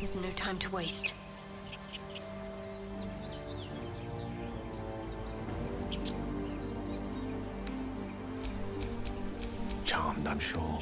is no time to waste. Charmed, I'm sure.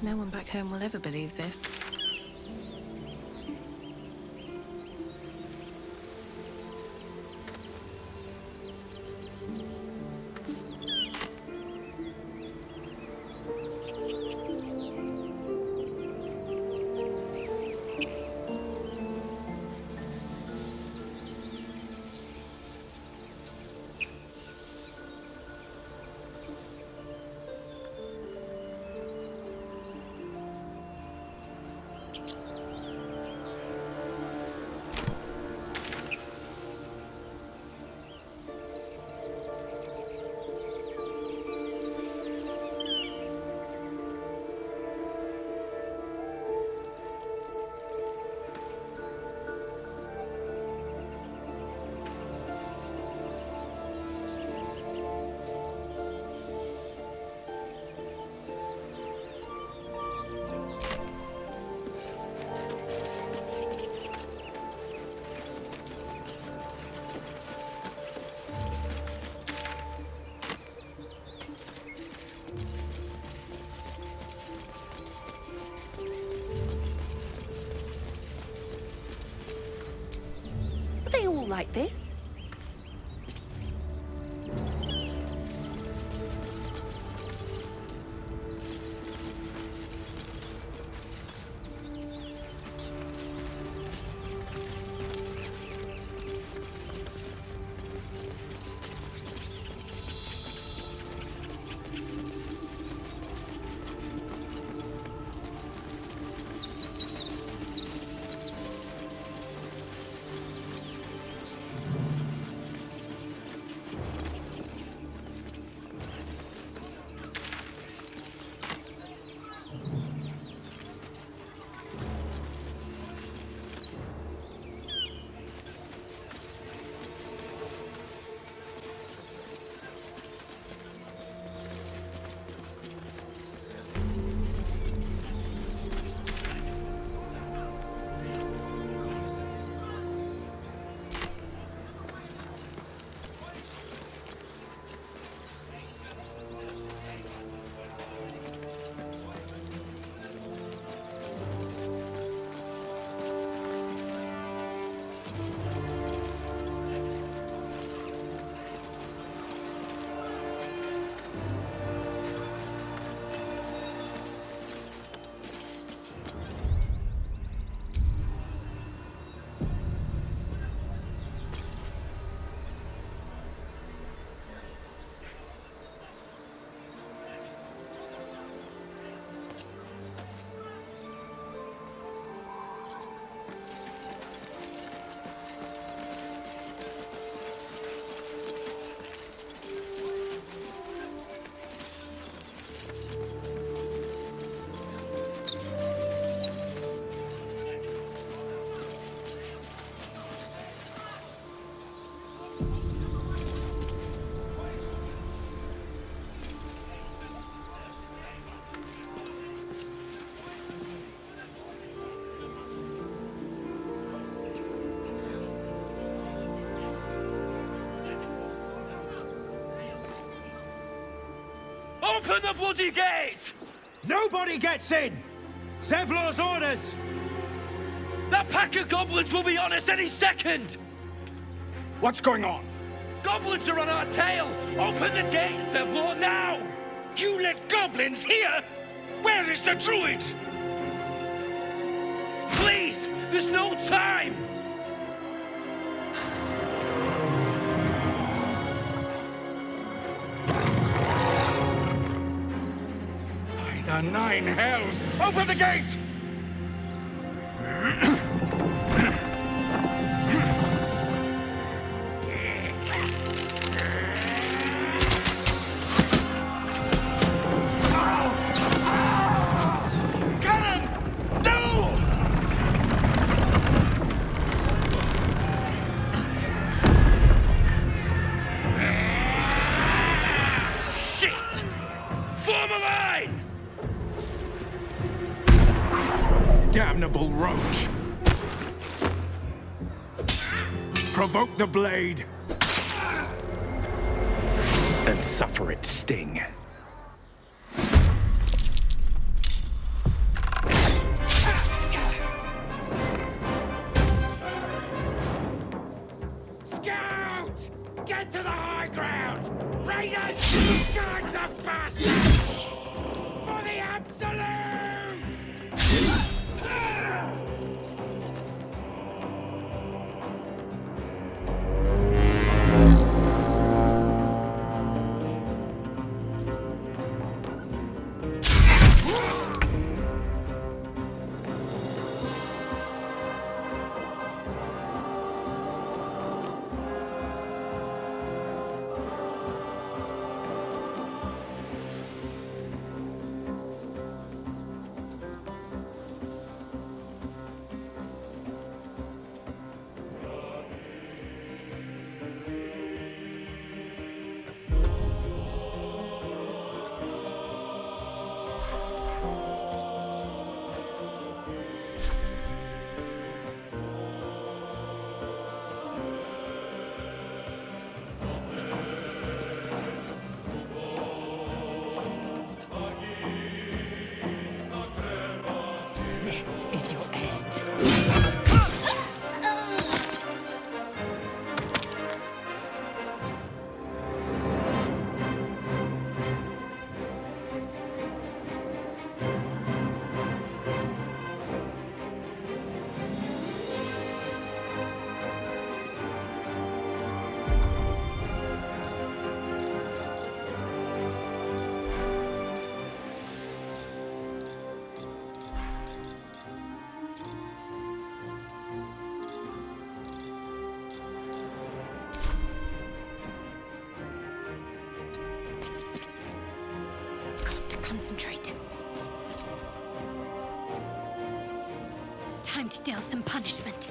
No one back home will ever believe this. Are they all like this? Open the bloody gate! Nobody gets in! Zevlor's orders! That pack of goblins will be on us any second! What's going on? Goblins are on our tail! Open the gate, Zevlor, now! You let goblins here? Where is the druid? Please! There's no time! By the nine hells! Open the gates! Damnable roach! Provoke the blade! And suffer its sting. Scout! Get to the high ground! Raiders! Guards of bastards! For the absolute! This is your end. Got to concentrate. Time to deal some punishment.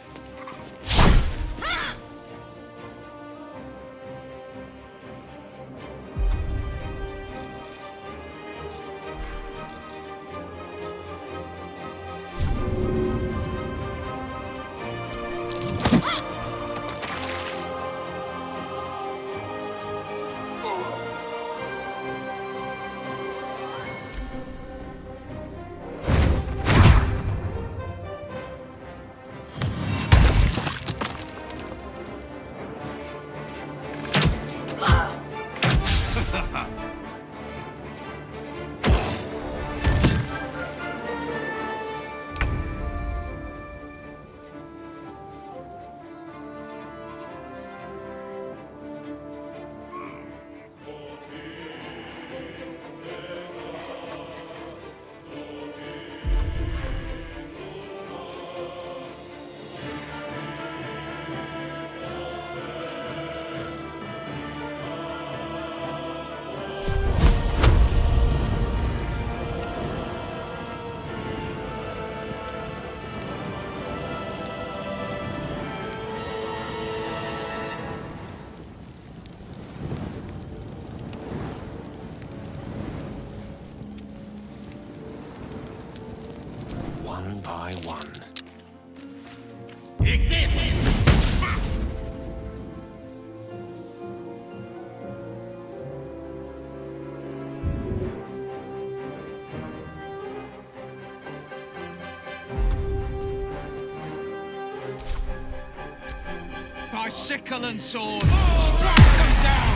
One by one. Take this! by sickle and sword. Strike them down!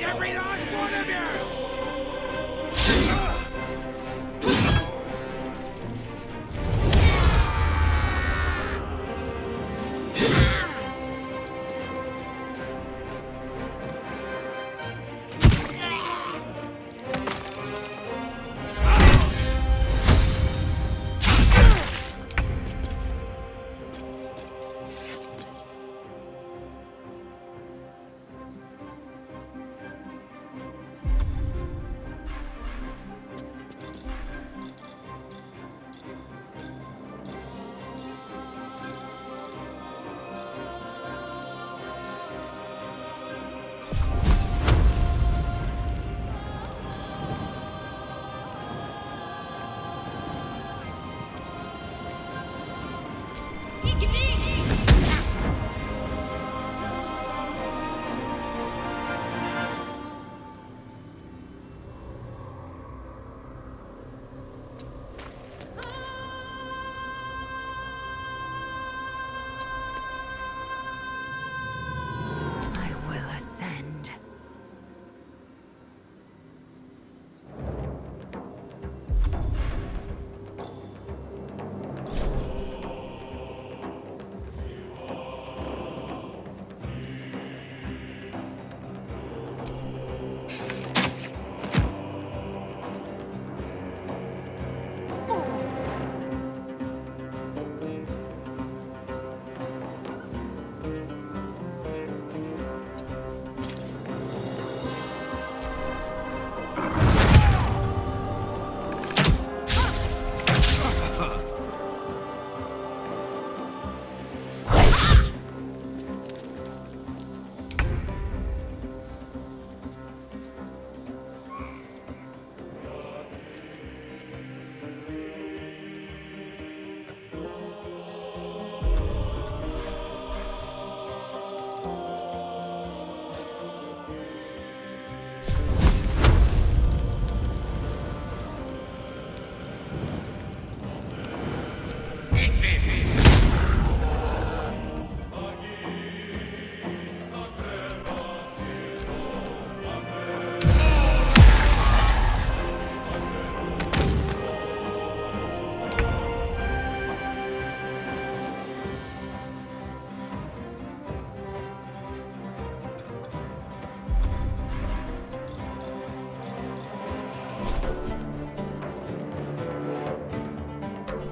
Every last one of you! I will ascend.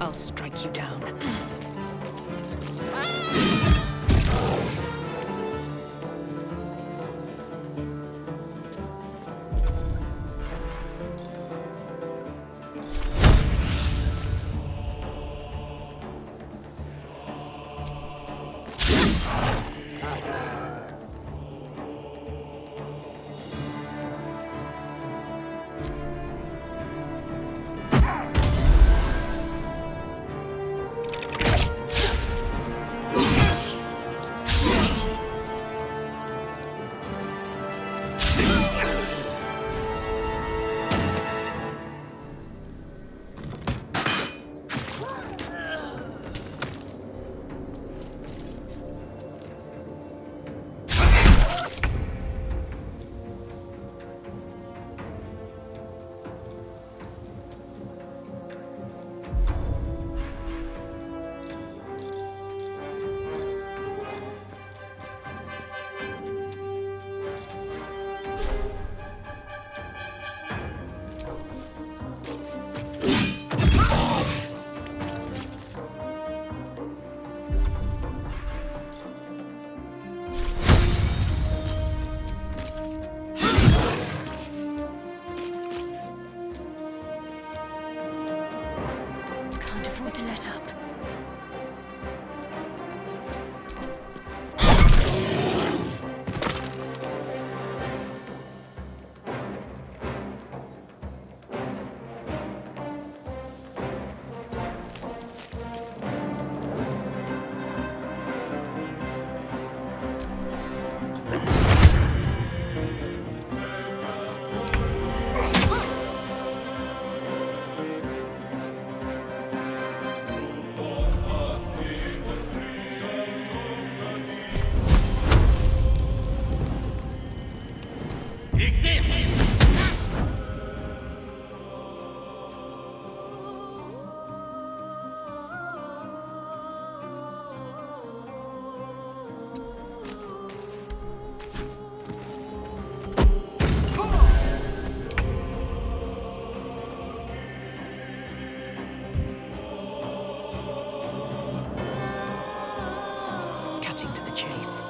I'll strike you down. cutting to the chase.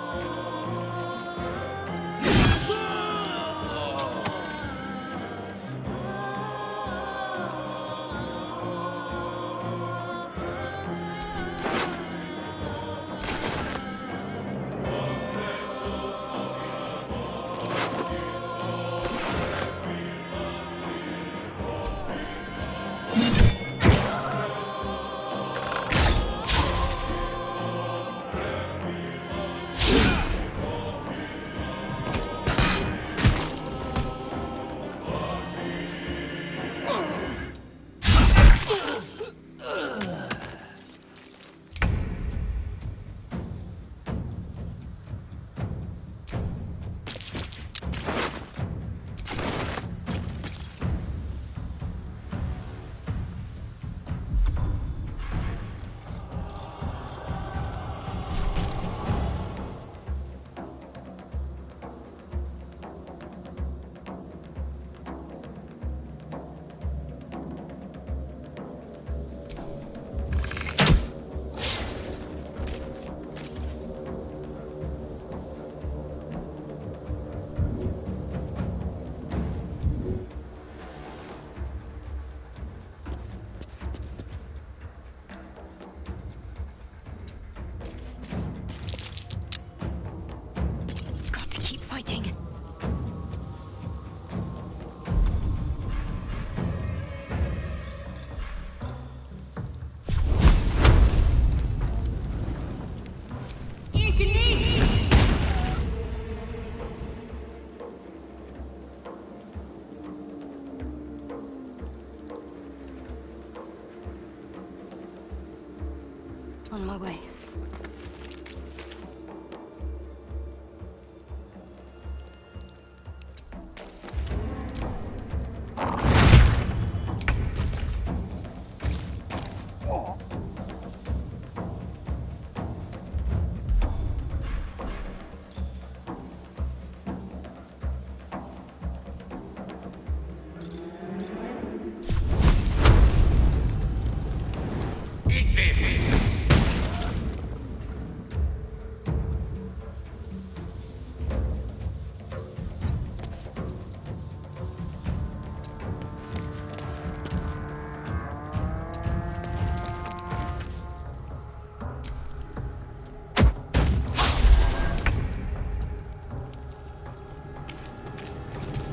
Got to keep fighting. On my way. Eat this!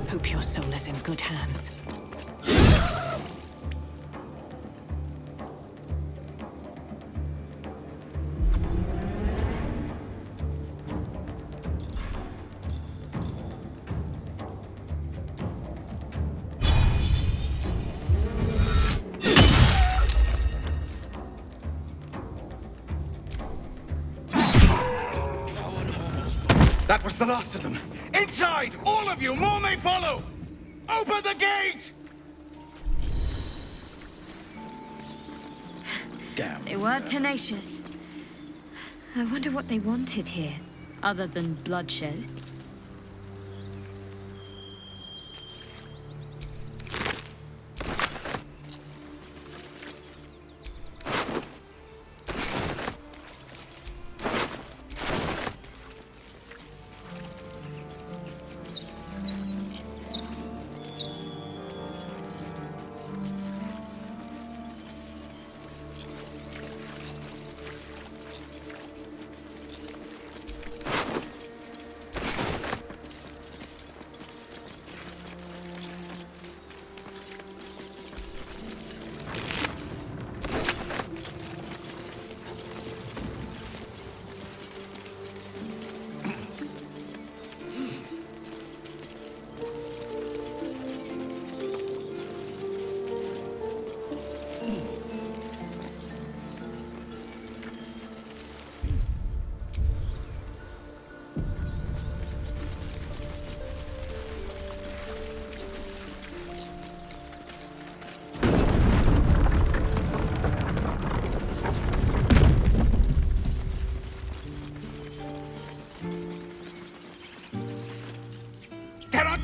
Hope your soul is in good hands. That was the last of them. Inside! All of you! More may follow! Open the gate! Damn. They were tenacious. I wonder what they wanted here, other than bloodshed.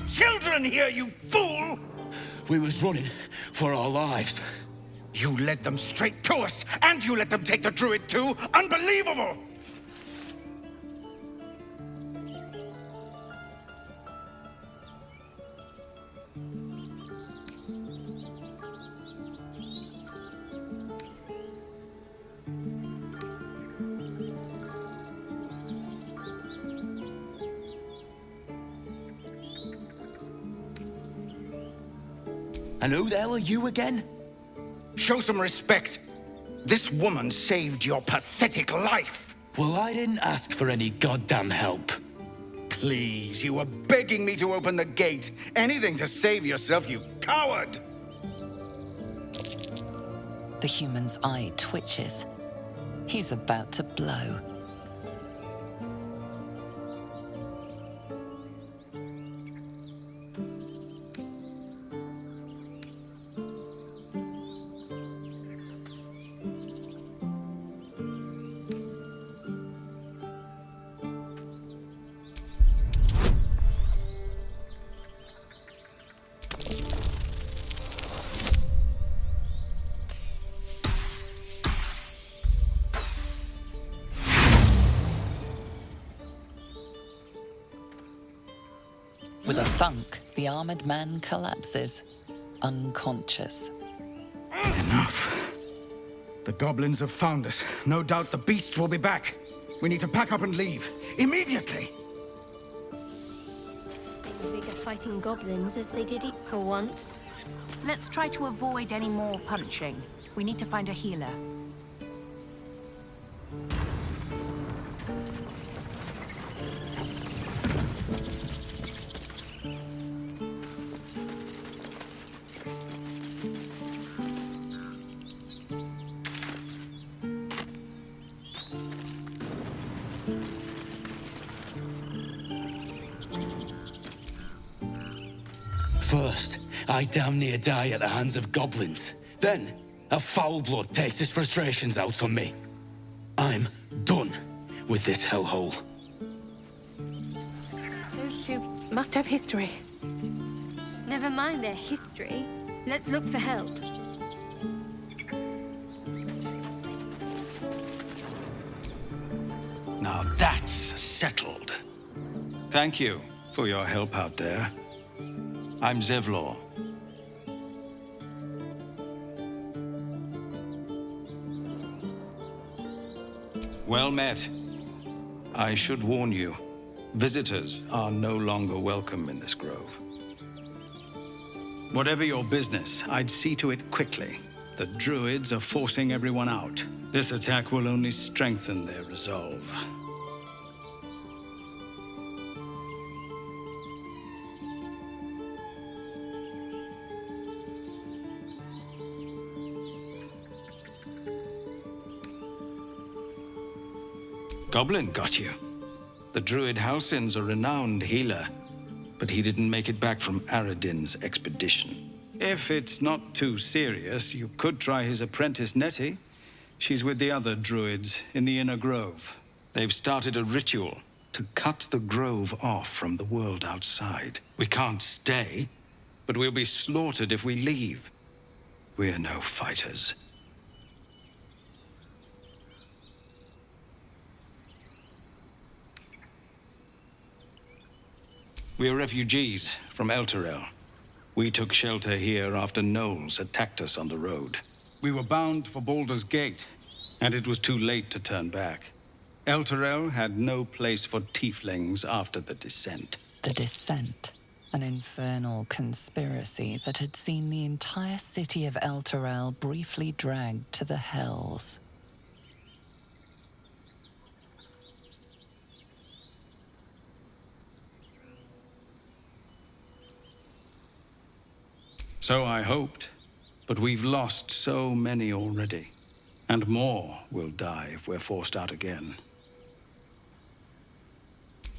Children here, you fool! We was running for our lives. You led them straight to us, and you let them take the druid too? Unbelievable! And who the hell are you again? Show some respect. This woman saved your pathetic life. Well, I didn't ask for any goddamn help. Please, you were begging me to open the gate. Anything to save yourself, you coward! The human's eye twitches. He's about to blow. With a thunk, the armored man collapses, unconscious. Enough. The goblins have found us. No doubt the beasts will be back. We need to pack up and leave. Immediately! Bigger fighting goblins as they did it for once. Let's try to avoid any more punching. We need to find a healer. First, I damn near die at the hands of goblins. Then, a foul blood takes his frustrations out on me. I'm done with this hellhole. Those two must have history. Never mind their history. Let's look for help. Now that's settled. Thank you for your help out there. I'm Zevlor. Well met. I should warn you, visitors are no longer welcome in this grove. Whatever your business, I'd see to it quickly. The druids are forcing everyone out. This attack will only strengthen their resolve. Goblin got you. The druid Halsin's a renowned healer, but he didn't make it back from Aradin's expedition. If it's not too serious, you could try his apprentice Nettie. She's with the other druids in the inner grove. They've started a ritual to cut the grove off from the world outside. We can't stay, but we'll be slaughtered if we leave. We're no fighters. We're refugees from Elturel. We took shelter here after gnolls attacked us on the road. We were bound for Baldurs Gate, and it was too late to turn back. Elturel had no place for tieflings after the descent. The Descent, an infernal conspiracy that had seen the entire city of Elturel briefly dragged to the hells. So I hoped, but we've lost so many already. And more will die if we're forced out again.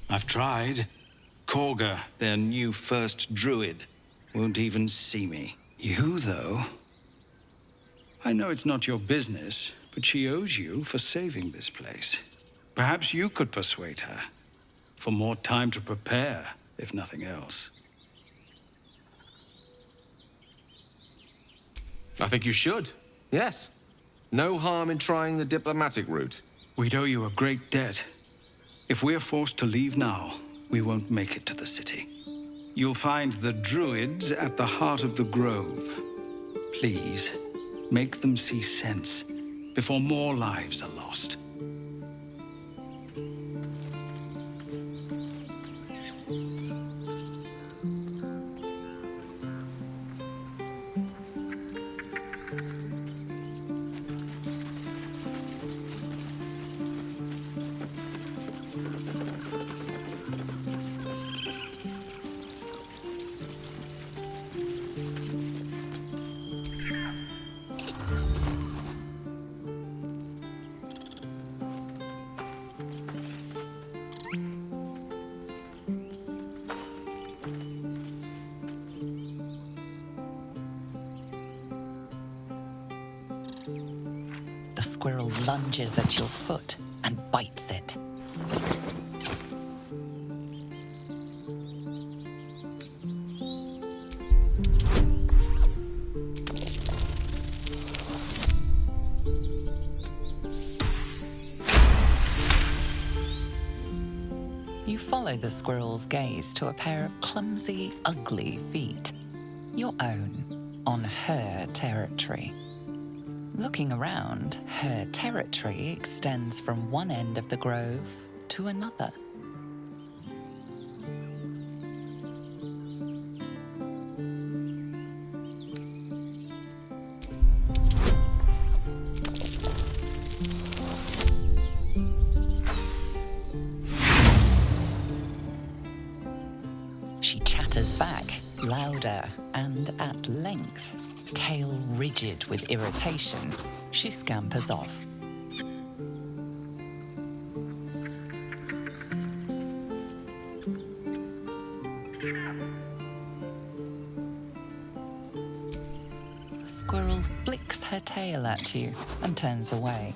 I've tried. Korga, their new first druid, won't even see me. You, though? I know it's not your business, but she owes you for saving this place. Perhaps you could persuade her. For more time to prepare, if nothing else. I think you should. Yes. No harm in trying the diplomatic route. We'd owe you a great debt. If we're forced to leave now, we won't make it to the city. You'll find the druids at the heart of the grove. Please, make them see sense before more lives are lost. squirrel lunges at your foot and bites it. You follow the squirrel's gaze to a pair of clumsy, ugly feet. Your own, on her territory. Looking around, her territory extends from one end of the grove to another. She chatters back, louder and at length. Tail rigid with irritation, she scampers off. The squirrel flicks her tail at you and turns away.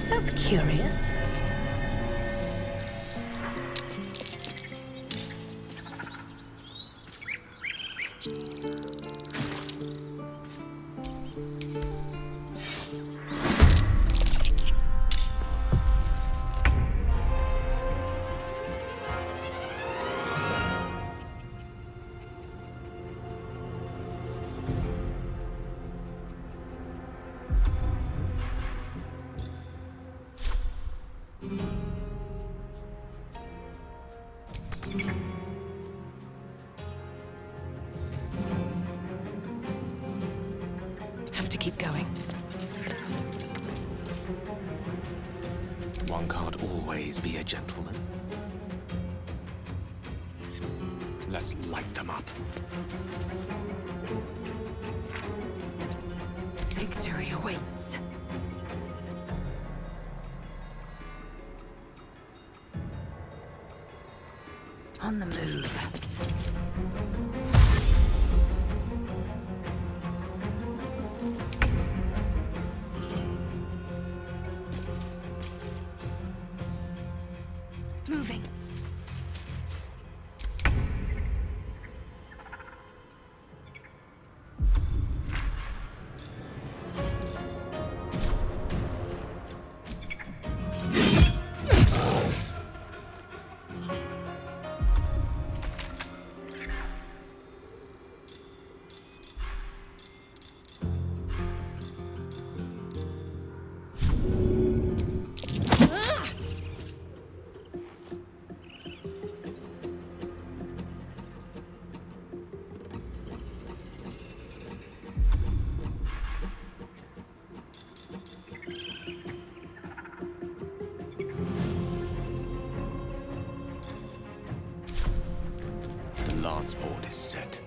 That's curious. Have to keep going. One can't always be a gentleman. Let's light them up. Victory awaits. On the move. Moving. The lance board is set.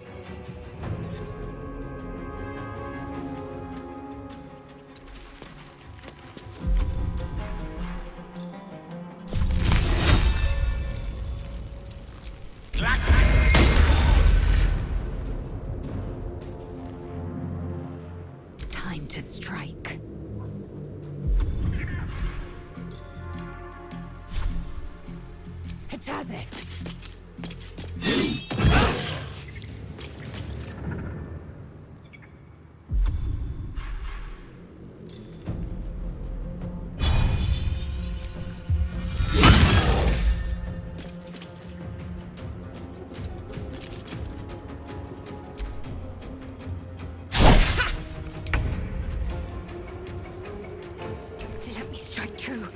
Time to strike. It does it. Let me strike true.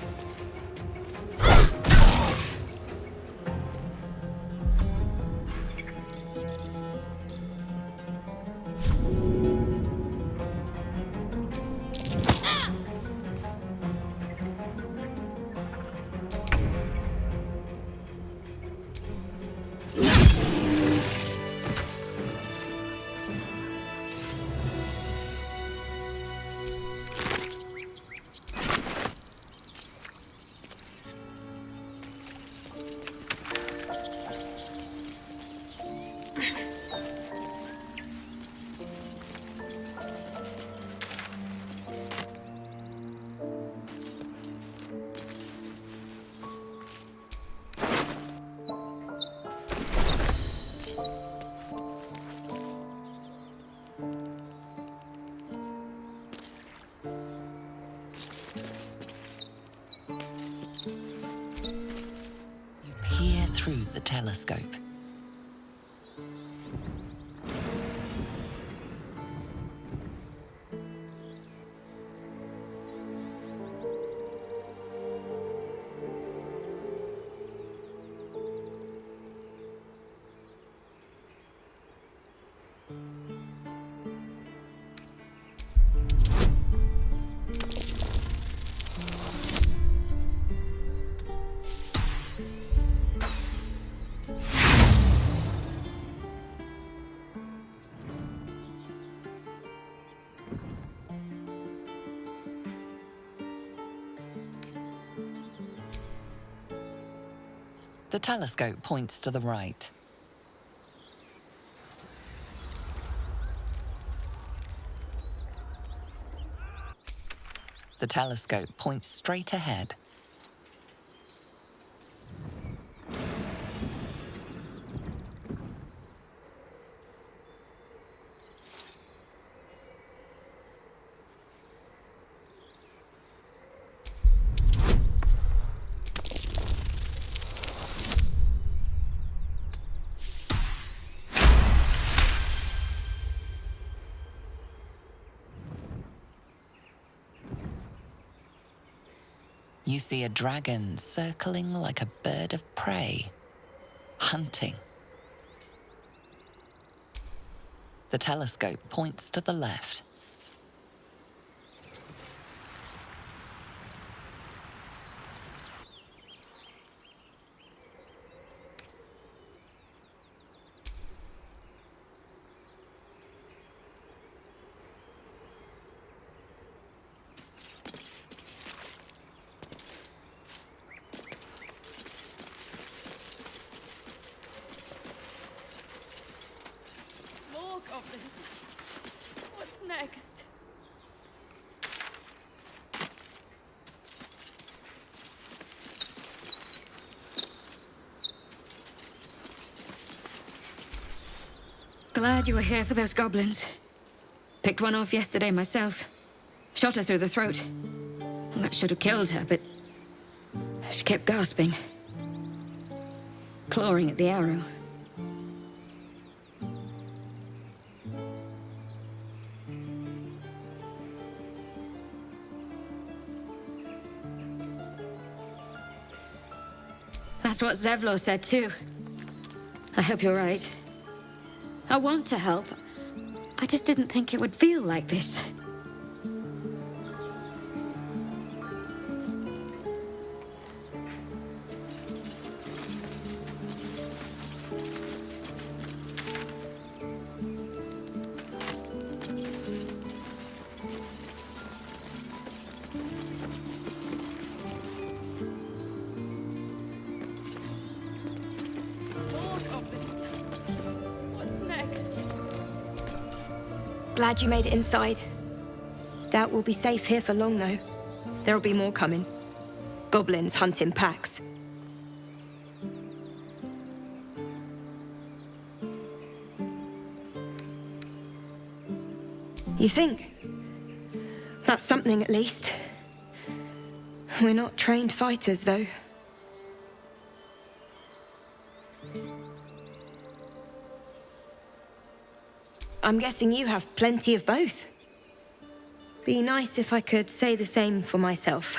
You peer through the telescope. The telescope points to the right. The telescope points straight ahead. You see a dragon circling like a bird of prey, hunting. The telescope points to the left. What's next? Glad you were here for those goblins. Picked one off yesterday myself. Shot her through the throat. Well, that should have killed her, but she kept gasping. Clawing at the arrow. That's what Zevlor said too. I hope you're right. I want to help. I just didn't think it would feel like this. Glad you made it inside. Doubt we'll be safe here for long, though. There'll be more coming. Goblins hunting packs. You think? That's something, at least. We're not trained fighters, though. I'm guessing you have plenty of both. Be nice if I could say the same for myself.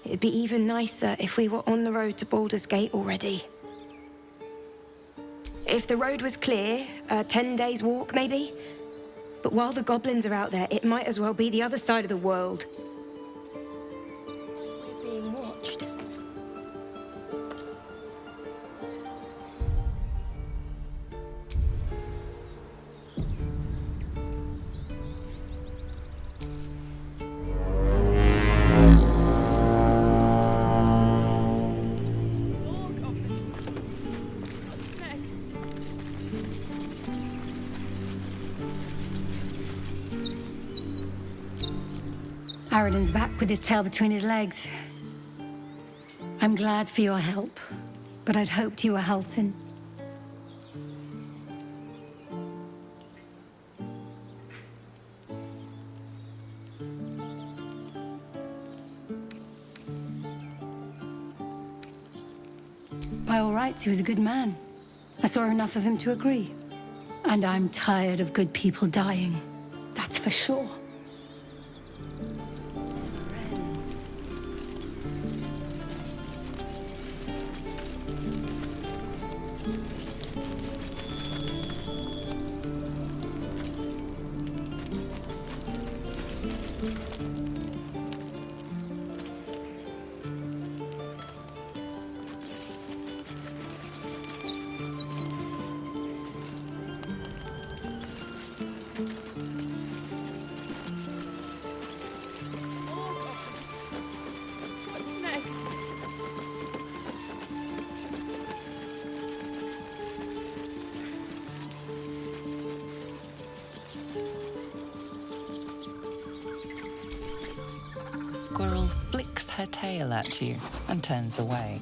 It'd be even nicer if we were on the road to Baldurs Gate already. If the road was clear, a 10 days walk maybe. But while the goblins are out there, it might as well be the other side of the world. We're being watched. Aradin's back with his tail between his legs. I'm glad for your help, but I'd hoped you were Halsin. By all rights, he was a good man. I saw enough of him to agree. And I'm tired of good people dying. That's for sure. Squirrel flicks her tail at you and turns away.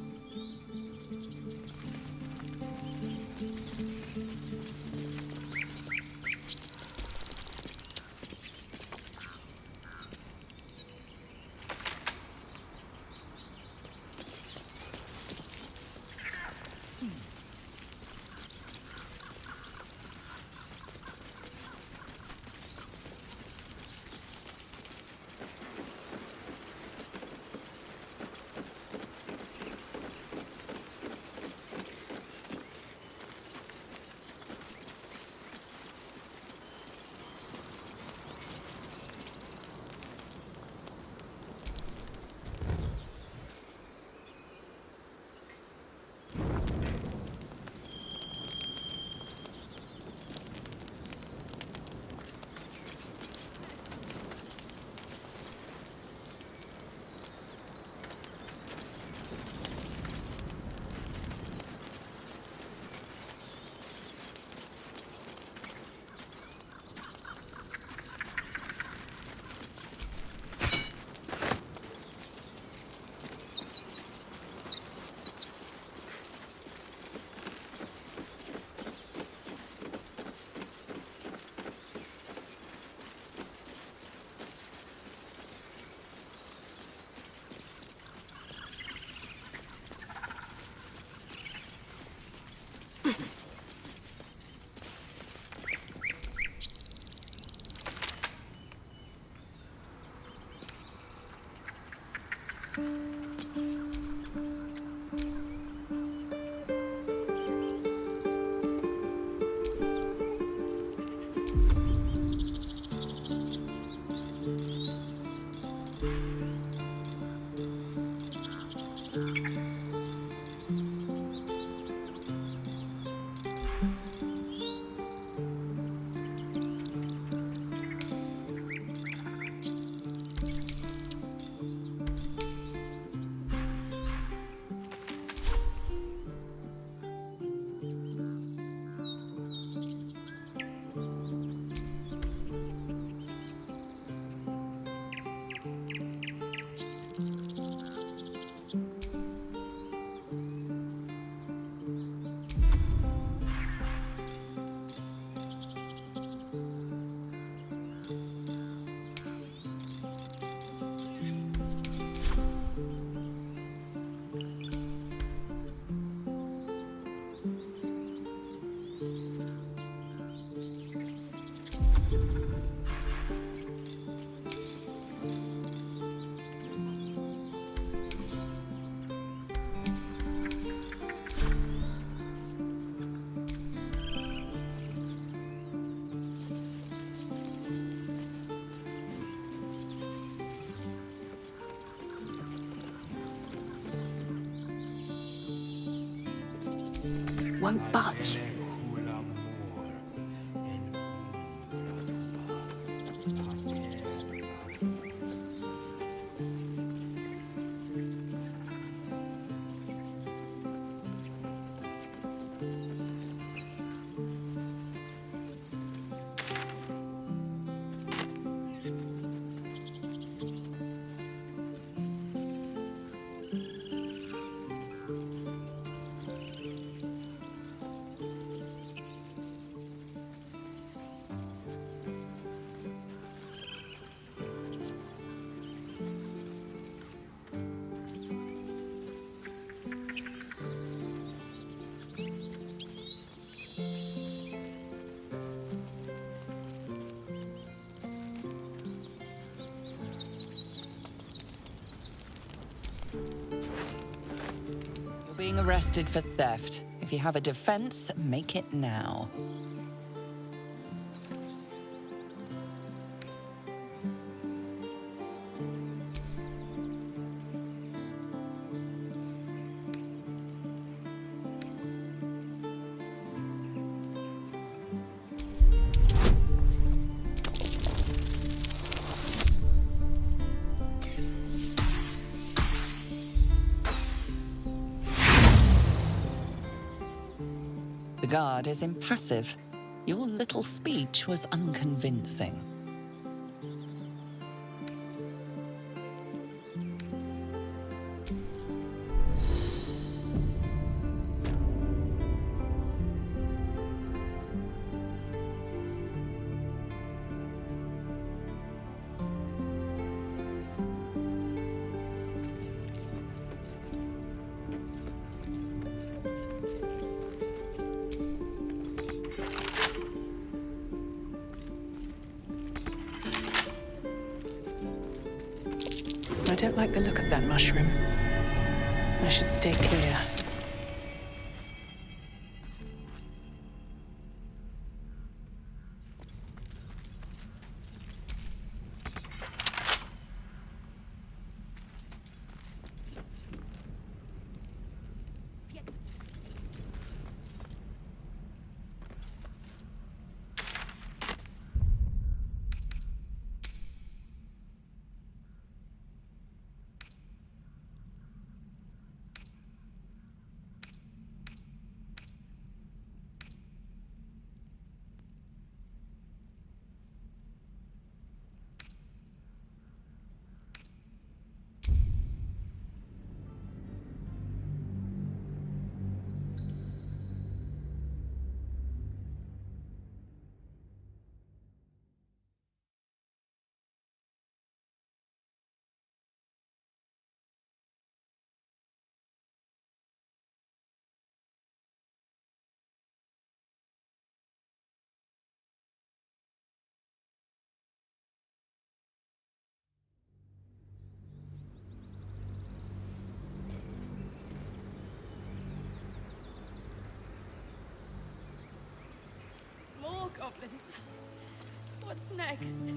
Won't budge. arrested for theft. If you have a defense, make it now. The guard is impassive. Your little speech was unconvincing. I don't like the look of that mushroom. I should stay clear. More goblins. What's next?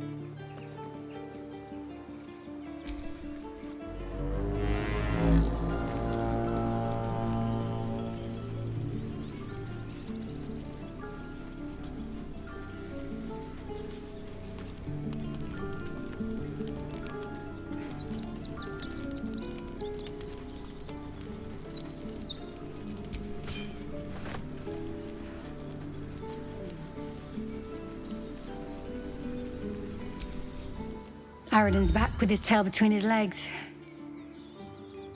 Aradin's back with his tail between his legs.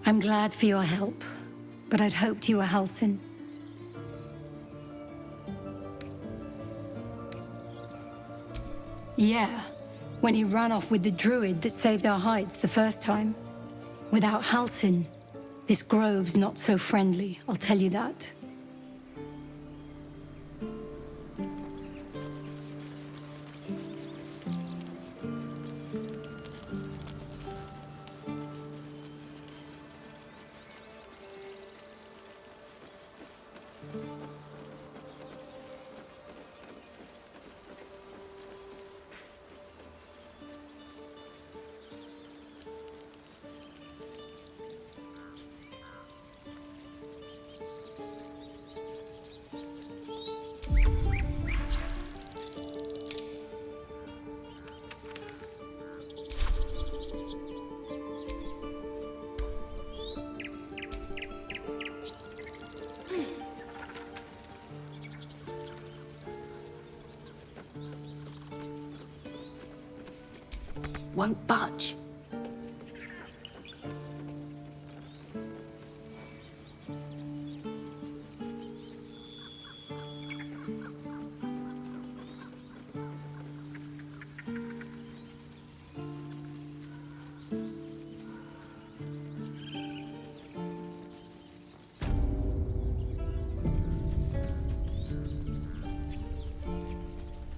I'm glad for your help, but I'd hoped you were Halsin. Yeah, when he ran off with the druid that saved our hides the first time. Without Halsin, this grove's not so friendly, I'll tell you that. Won't budge.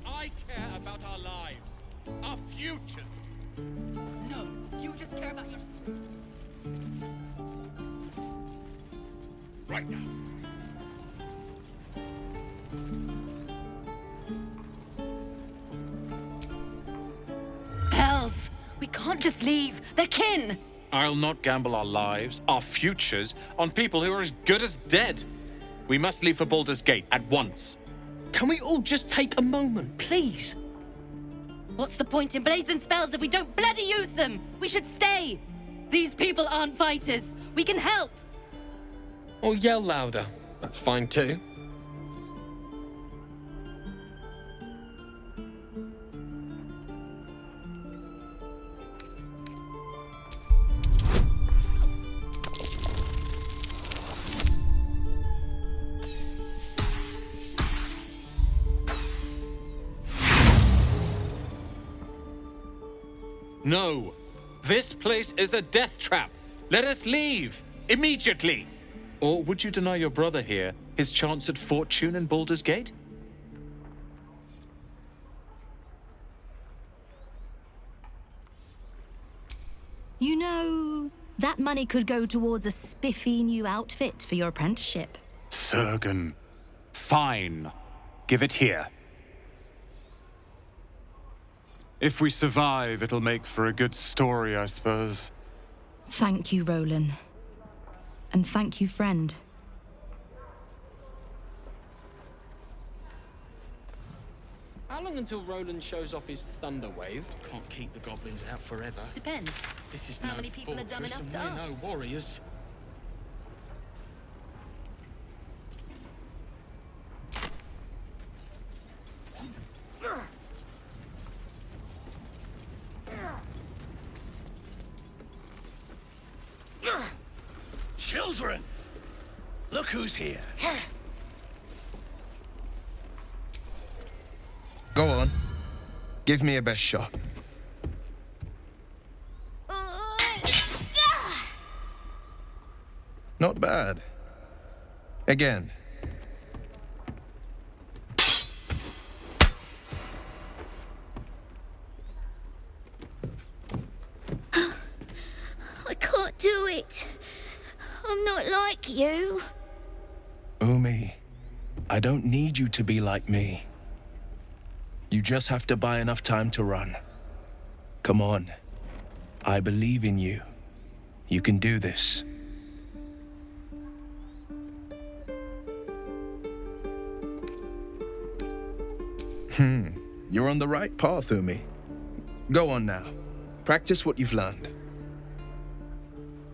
I care about our lives, our futures. No, you just care about your... Right now. Hells! We can't just leave. They're kin! I'll not gamble our lives, our futures, on people who are as good as dead. We must leave for Baldur's Gate at once. Can we all just take a moment, please? What's the point in blades and spells if we don't bloody use them? We should stay! These people aren't fighters. We can help! Or yell louder. That's fine too. No. This place is a death trap. Let us leave. Immediately. Or would you deny your brother here his chance at fortune in Baldur's Gate? You know, that money could go towards a spiffy new outfit for your apprenticeship. Surgen. Fine. Give it here. If we survive, it'll make for a good story, I suppose. Thank you, Roland. And thank you, friend. How long until Roland shows off his thunder wave? Can't keep the goblins out forever. Depends. This is How no many people are dumb fortress enough and to we're no warriors. Children! Look who's here. Go on. Give me a best shot. Not bad. Again. I can't do it. I'm not like you. Umi, I don't need you to be like me. You just have to buy enough time to run. Come on. I believe in you. You can do this. You're on the right path, Umi. Go on now. Practice what you've learned.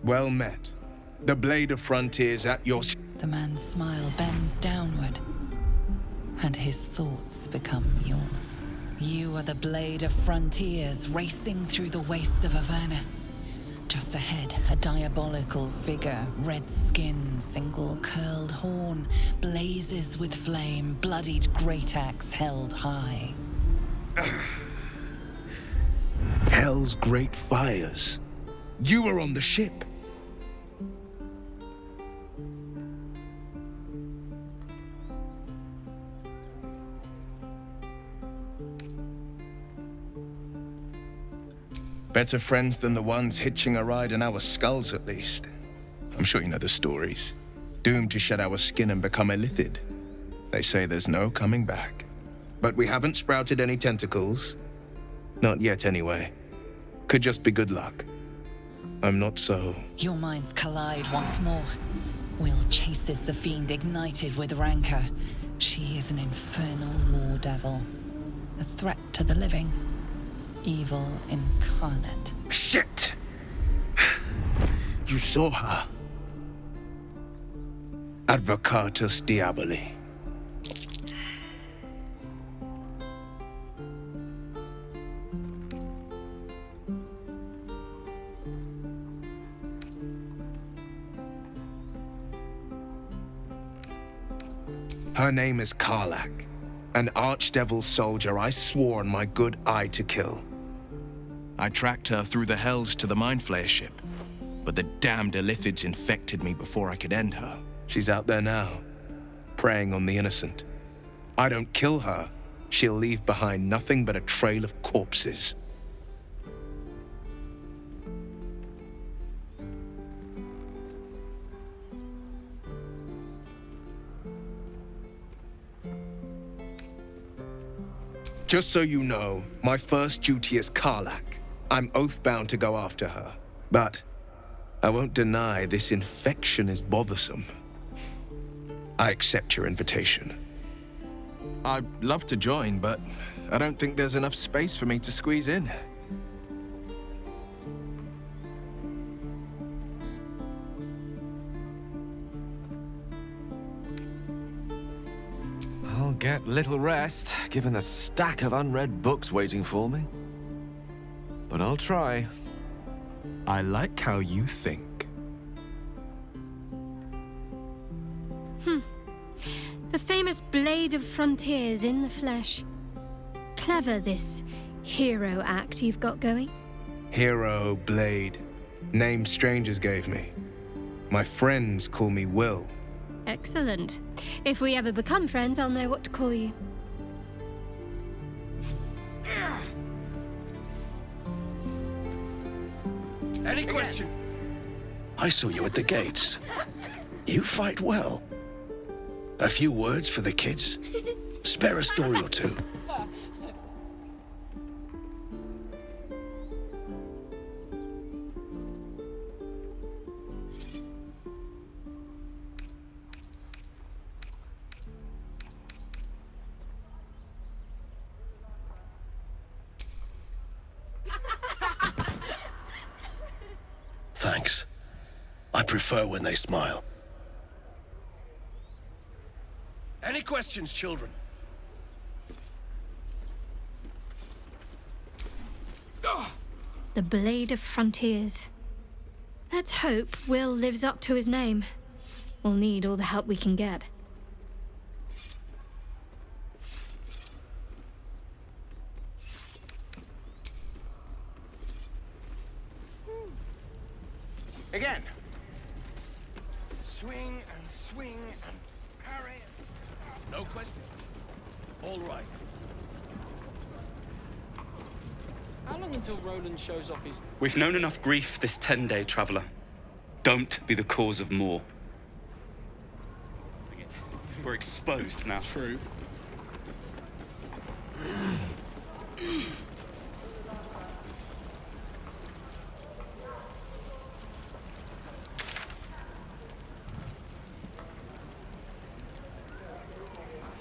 Well met. The blade of frontiers at your... The man's smile bends downward, and his thoughts become yours. You are the blade of frontiers racing through the wastes of Avernus. Just ahead, a diabolical figure, red skin, single curled horn, blazes with flame, bloodied great axe held high. Hell's great fires. You were on the ship. Better friends than the ones hitching a ride in our skulls, at least. I'm sure you know the stories. Doomed to shed our skin and become illithid. They say there's no coming back. But we haven't sprouted any tentacles. Not yet, anyway. Could just be good luck. I'm not so... Your minds collide once more. Will chases the fiend ignited with rancor. She is an infernal war devil. A threat to the living. Evil incarnate. Shit! You saw her. Advocatus Diaboli. Her name is Karlach, an archdevil soldier I swore on my good eye to kill. I tracked her through the hells to the Mind Flayer ship, but the damned illithids infected me before I could end her. She's out there now, preying on the innocent. I don't kill her, she'll leave behind nothing but a trail of corpses. Just so you know, my first duty is Karlak. I'm oath-bound to go after her. But I won't deny this infection is bothersome. I accept your invitation. I'd love to join, but I don't think there's enough space for me to squeeze in. I'll get little rest, given the stack of unread books waiting for me. But I'll try. I like how you think. The famous Blade of Frontiers in the flesh. Clever, this hero act you've got going. Hero, Blade. Name strangers gave me. My friends call me Will. Excellent. If we ever become friends, I'll know what to call you. Any question? I saw you at the gates. You fight well. A few words for the kids? Spare a story or two. Thanks. I prefer when they smile. Any questions, children? The Blade of Frontiers. Let's hope Will lives up to his name. We'll need all the help we can get. Again. Swing and swing and parry. No question. All right. How long until Roland shows off his... We've known enough grief this 10-day traveler. Don't be the cause of more. We're exposed now. True.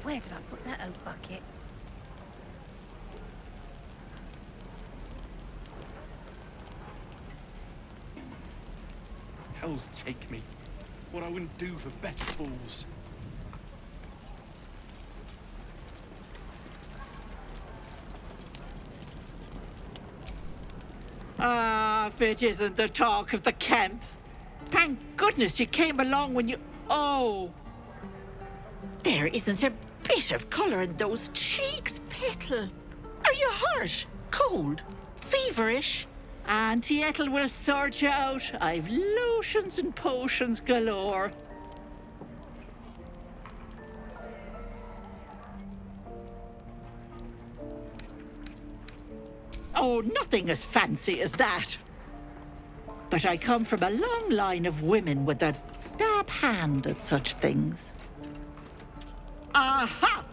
Where did I put that old bucket? Hells take me. What I wouldn't do for better fools. Ah, if it isn't the talk of the camp. Thank goodness you came along when you... Oh! There isn't a bit of colour in those cheeks, Petal. Are you hurt? Cold? Feverish? Auntie Ethel will sort you out. I've lotions and potions galore. Oh, nothing as fancy as that. But I come from a long line of women with a dab hand at such things. Aha!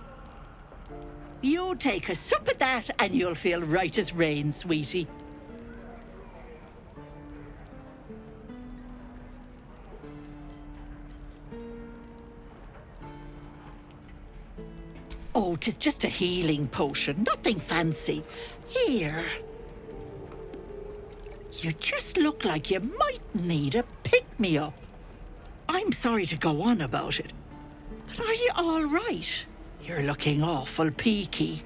You take a sup at that and you'll feel right as rain, sweetie. Oh, 'tis just a healing potion, nothing fancy. Here. You just look like you might need a pick-me-up. I'm sorry to go on about it, but are you all right? You're looking awful peaky.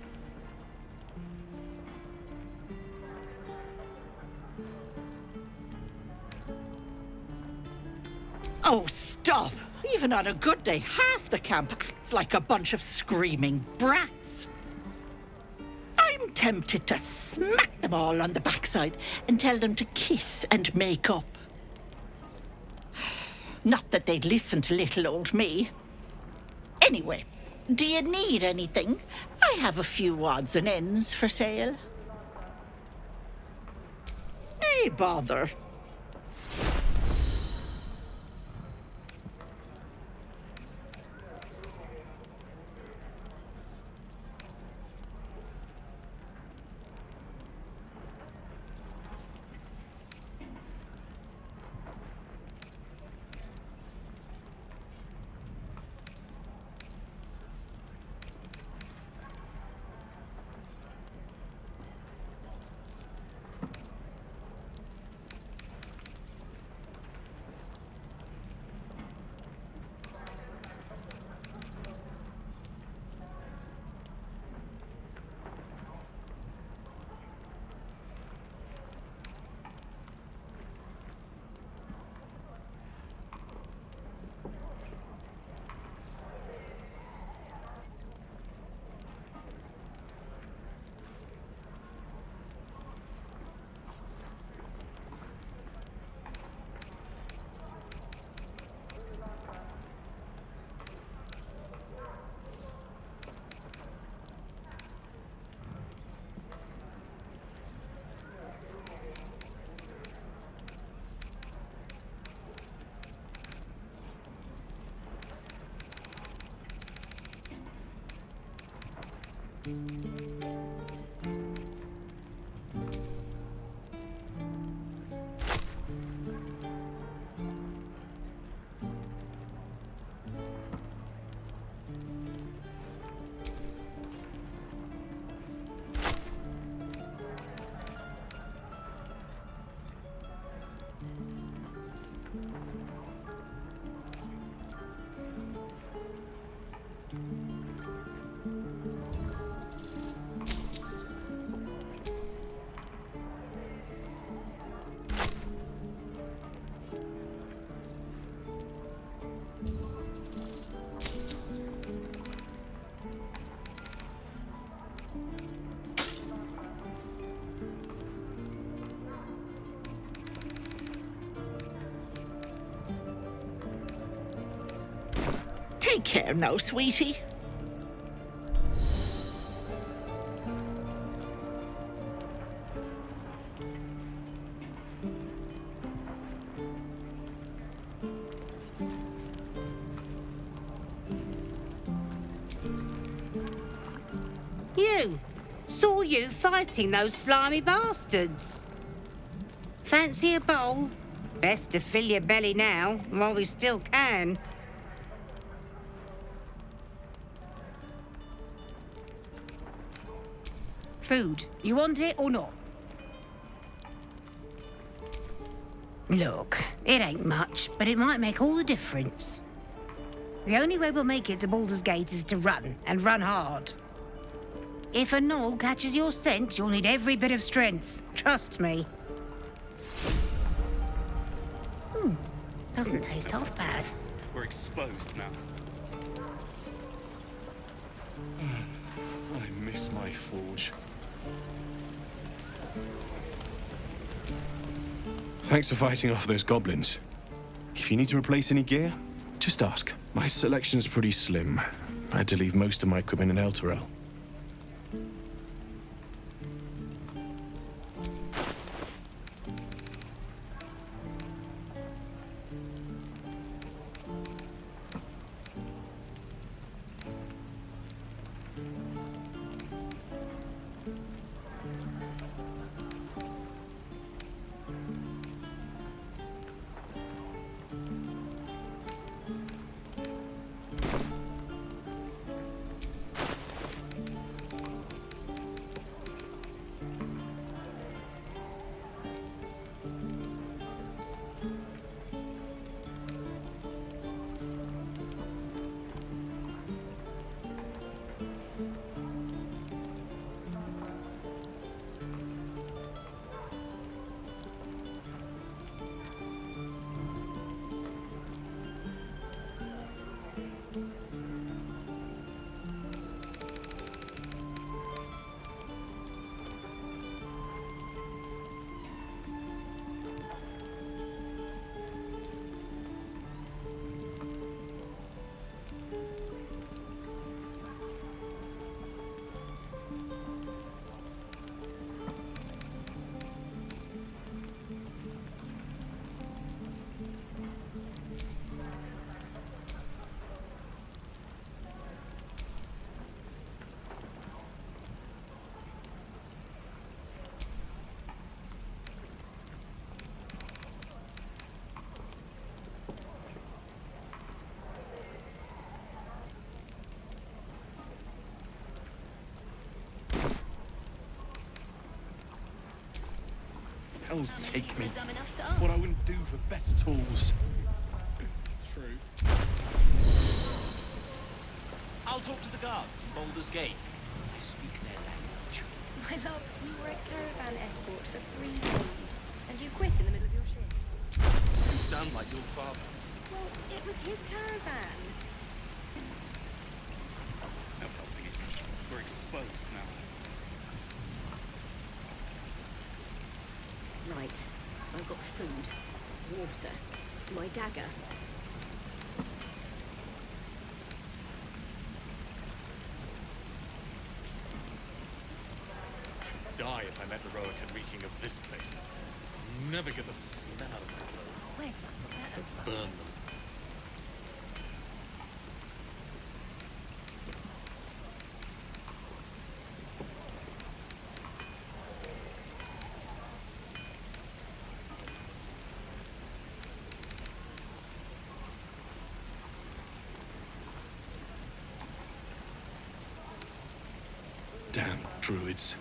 Oh, stop! Even on a good day, half the camp acts like a bunch of screaming brats. I'm tempted to smack them all on the backside and tell them to kiss and make up. Not that they'd listen to little old me. Anyway, do you need anything? I have a few odds and ends for sale. Nay, bother. Take care now, sweetie. You! Saw you fighting those slimy bastards. Fancy a bowl? Best to fill your belly now, while we still can. Food. You want it or not? Look, it ain't much, but it might make all the difference. The only way we'll make it to Baldurs Gate is to run, and run hard. If a gnoll catches your scent, you'll need every bit of strength. Trust me. Doesn't taste half bad. We're exposed now. I miss my forge. Thanks for fighting off those goblins. If you need to replace any gear, just ask. My selection's pretty slim. I had to leave most of my equipment in Elturel. Hells take me. What I wouldn't do for better tools. True. I'll talk to the guards in Baldurs Gate. I speak their language. My love, you were a caravan escort for 3 days, and you quit in the middle of your shift. You sound like your father. Well, it was his caravan. No helping it. We're exposed now. Right. I've got food, water, my dagger. Die if I met the Roic and reeking of this place. I'll never get the smell out of my clothes. Where's that? Burn them. Damn druids.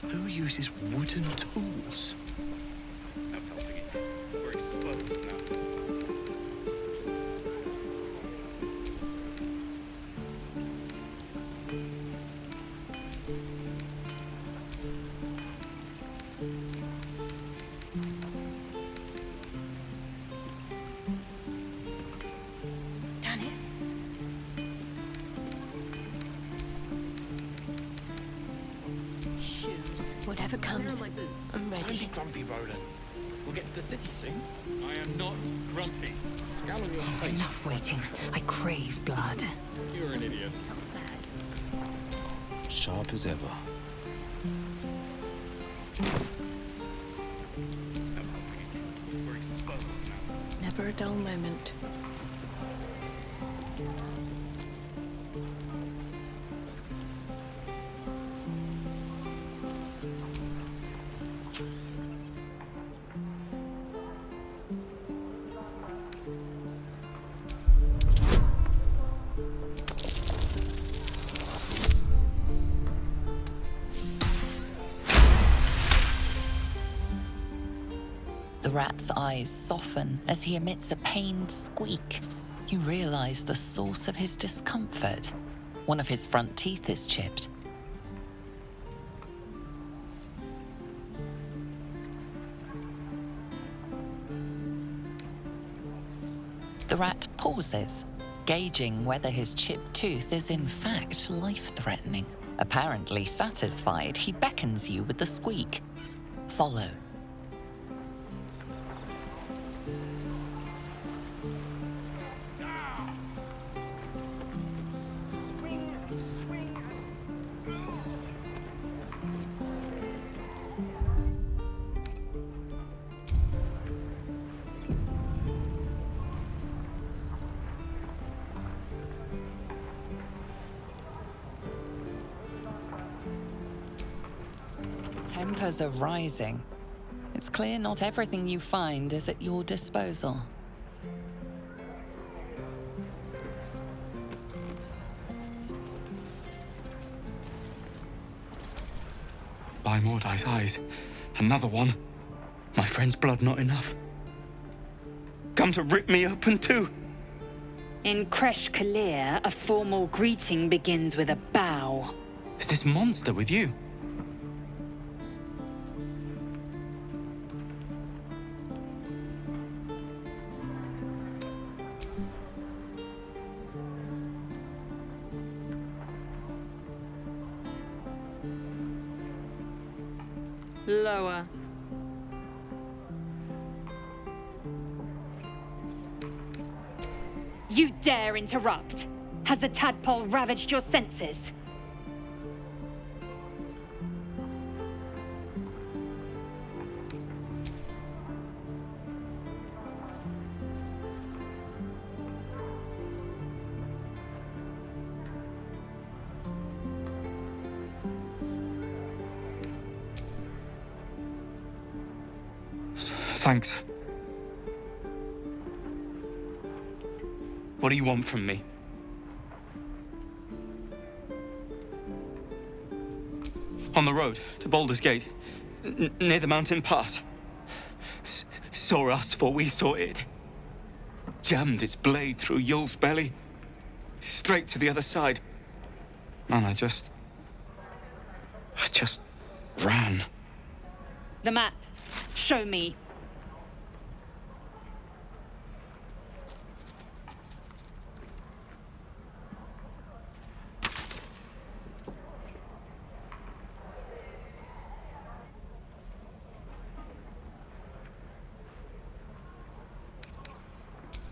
Who uses wooden tools? No helping it. We're exposed now. Whatever comes, I'm ready. Don't be grumpy, Roland. We'll get to the city soon. I am not grumpy. Scowl on your face. Enough waiting. I crave blood. You're an idiot. Sharp as ever. We're exposed now. Never a dull moment. The rat's eyes soften as he emits a pained squeak. You realize the source of his discomfort. One of his front teeth is chipped. The rat pauses, gauging whether his chipped tooth is in fact life-threatening. Apparently satisfied, he beckons you with the squeak. Follow. Tempers are rising. It's clear not everything you find is at your disposal. By Mordai's eyes, another one. My friend's blood not enough. Come to rip me open too. In Kresh Kalir, a formal greeting begins with a bow. Is this monster with you? Lower. You dare interrupt? Has the tadpole ravaged your senses? Thanks. What do you want from me? On the road to Baldurs Gate, near the mountain pass. Saw us before we saw it. Jammed its blade through Yul's belly, straight to the other side. And I just ran. The map. Show me.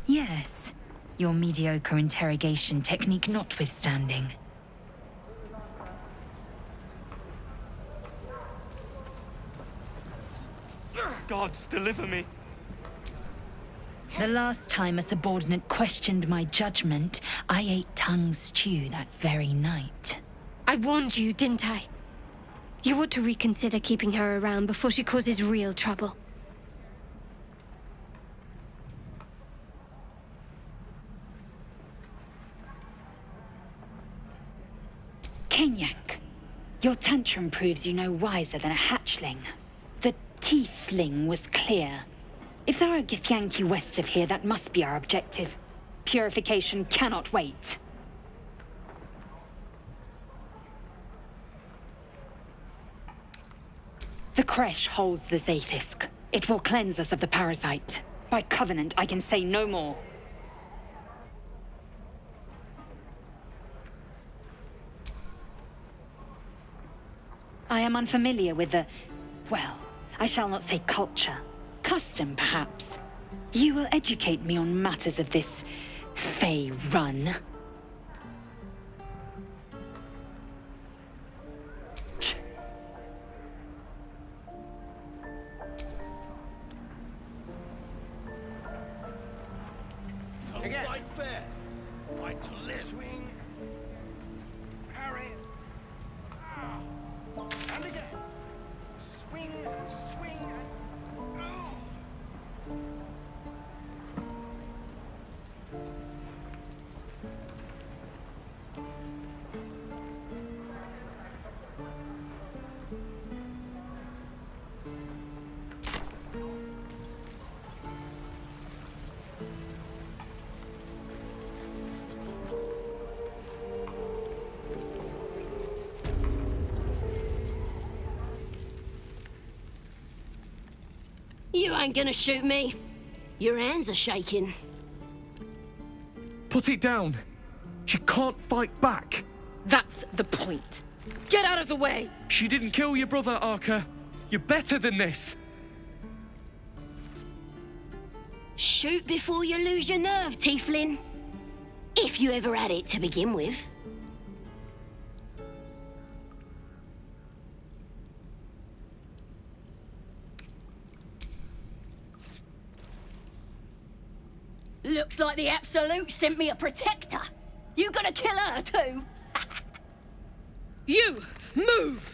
Yes, your mediocre interrogation technique notwithstanding. Gods, deliver me. The last time a subordinate questioned my judgment, I ate tongue stew that very night. I warned you, didn't I? You ought to reconsider keeping her around before she causes real trouble. Kenyank, your tantrum proves you no wiser than a hatchling. The teethling was clear. If there are Githyanki west of here, that must be our objective. Purification cannot wait. The Kresh holds the Zaithisk. It will cleanse us of the parasite. By covenant, I can say no more. I am unfamiliar with the... well, I shall not say culture. custom, perhaps. You will educate me on matters of this Fey run. Again. Fight fair. Fight to live. Swing. Parry. And again. Swing and swing and... Oh. You ain't gonna shoot me. Your hands are shaking. Put it down. She can't fight back. That's the point. Get out of the way! She didn't kill your brother, Arca. You're better than this. Shoot before you lose your nerve, Tiefling. If you ever had it to begin with. Looks like the Absolute sent me a protector. You gonna kill her too? You, move!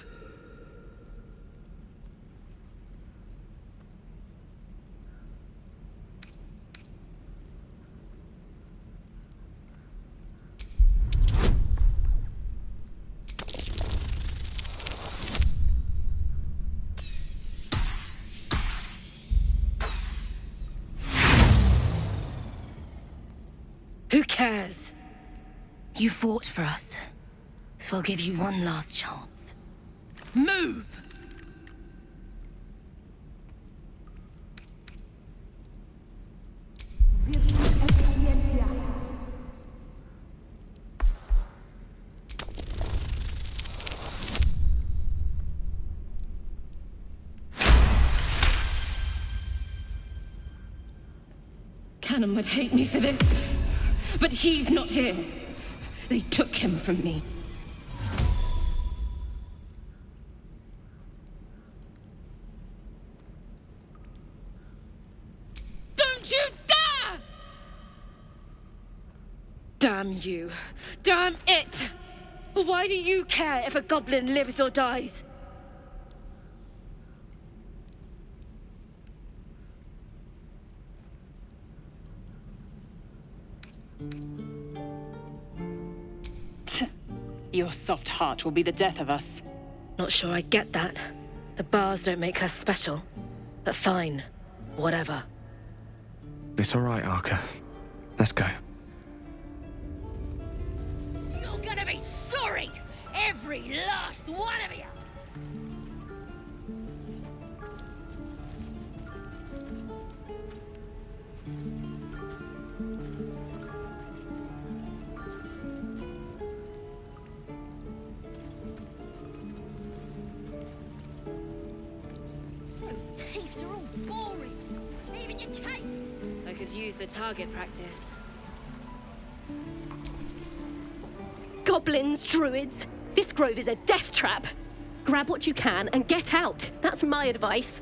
Who cares? You fought for us, so I'll give you one last chance. Move! Cannon would hate me for this, but he's not here. They took him from me. Don't you dare! Damn you. Damn it! Why do you care if a goblin lives or dies? Your soft heart will be the death of us. Not sure I get that. The bars don't make her special. But fine. Whatever. It's all right, Arca. Let's go. You're gonna be sorry! Every last one of you! Thieves are all boring. Even your cape. I could use the target practice. Goblins, druids. This grove is a death trap. Grab what you can and get out. That's my advice.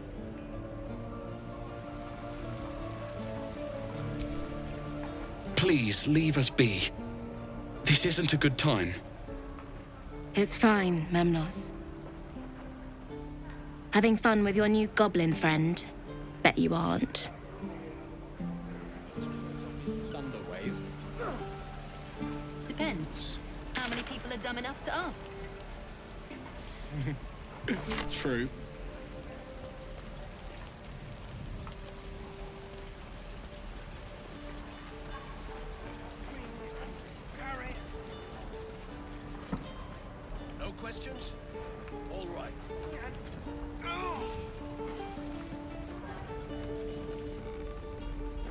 Please, leave us be. This isn't a good time. It's fine, Memnos. Having fun with your new goblin friend? Bet you aren't. Thunderwave. Depends. How many people are dumb enough to ask? True. No questions? All right.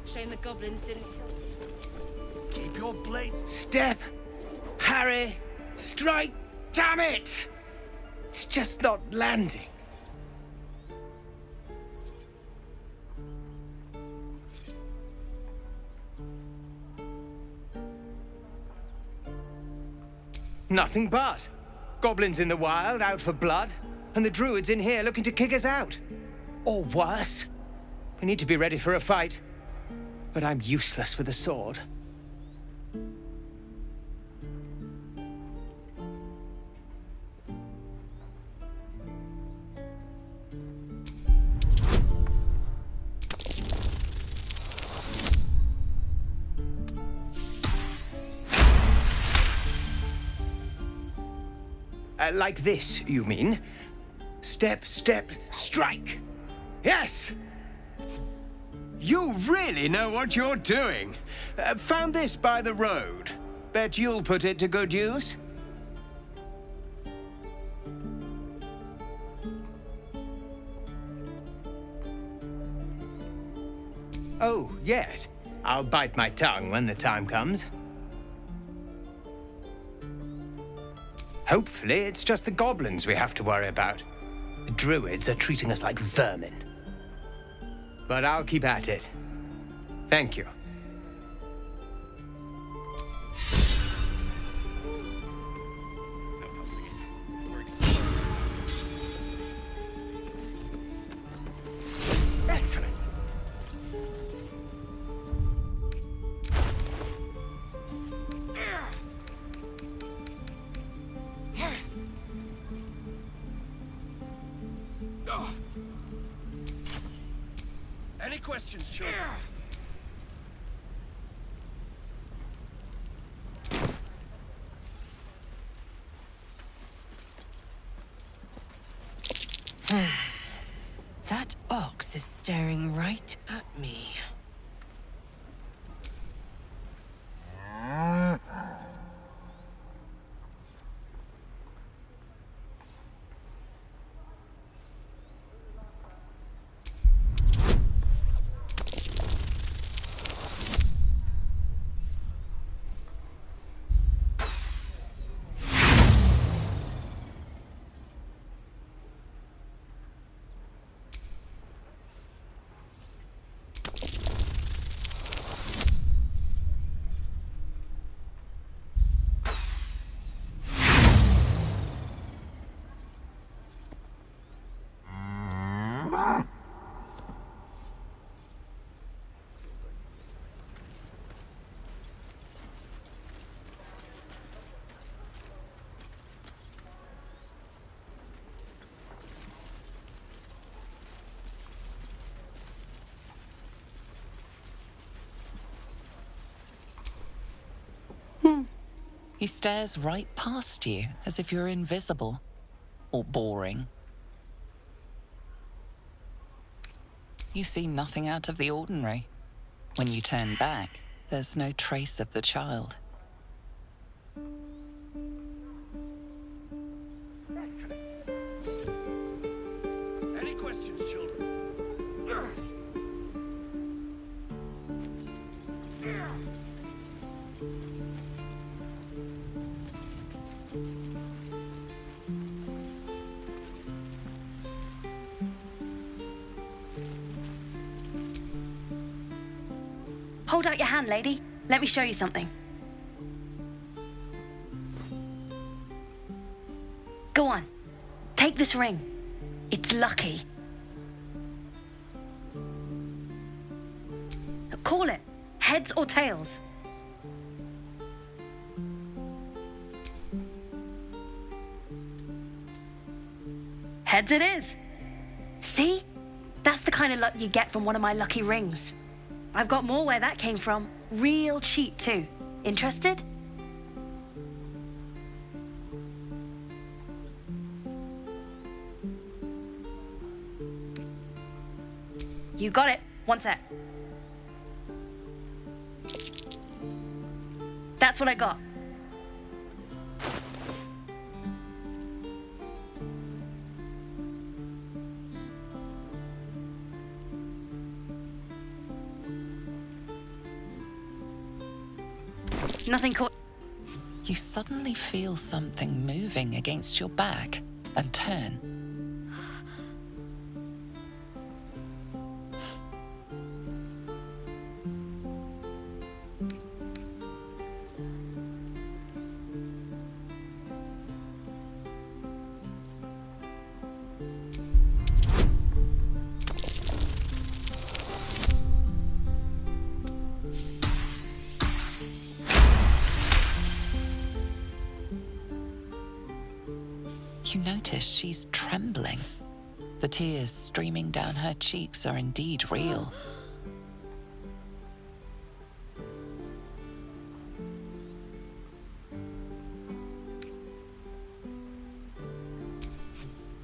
Shame the goblins didn't. Keep your blade. Step! Parry! Strike! Damn it! It's just not landing. Nothing but. Goblins in the wild, out for blood, and the druids in here looking to kick us out. Or worse. We need to be ready for a fight. But I'm useless with a sword. Like this, you mean? Step, step, strike! Yes! You really know what you're doing. Found this by the road. Bet you'll put it to good use. Oh, yes. I'll bite my tongue when the time comes. Hopefully, it's just the goblins we have to worry about. The druids are treating us like vermin. But I'll keep at it. Thank you. Excellent. Any questions, children? That ox is staring right at me. He stares right past you, as if you're invisible. Or boring. You see nothing out of the ordinary. When you turn back, there's no trace of the child. Any questions, children? Hold out your hand, lady. Let me show you something. Go on. Take this ring. It's lucky. Call it. Heads or tails. Heads it is. See? That's the kind of luck you get from one of my lucky rings. I've got more where that came from. Real cheap, too. Interested? You got it. One sec. That's what I got. Nothing caught. You suddenly feel something moving against your back and turn. notice she's trembling. The tears streaming down her cheeks are indeed real.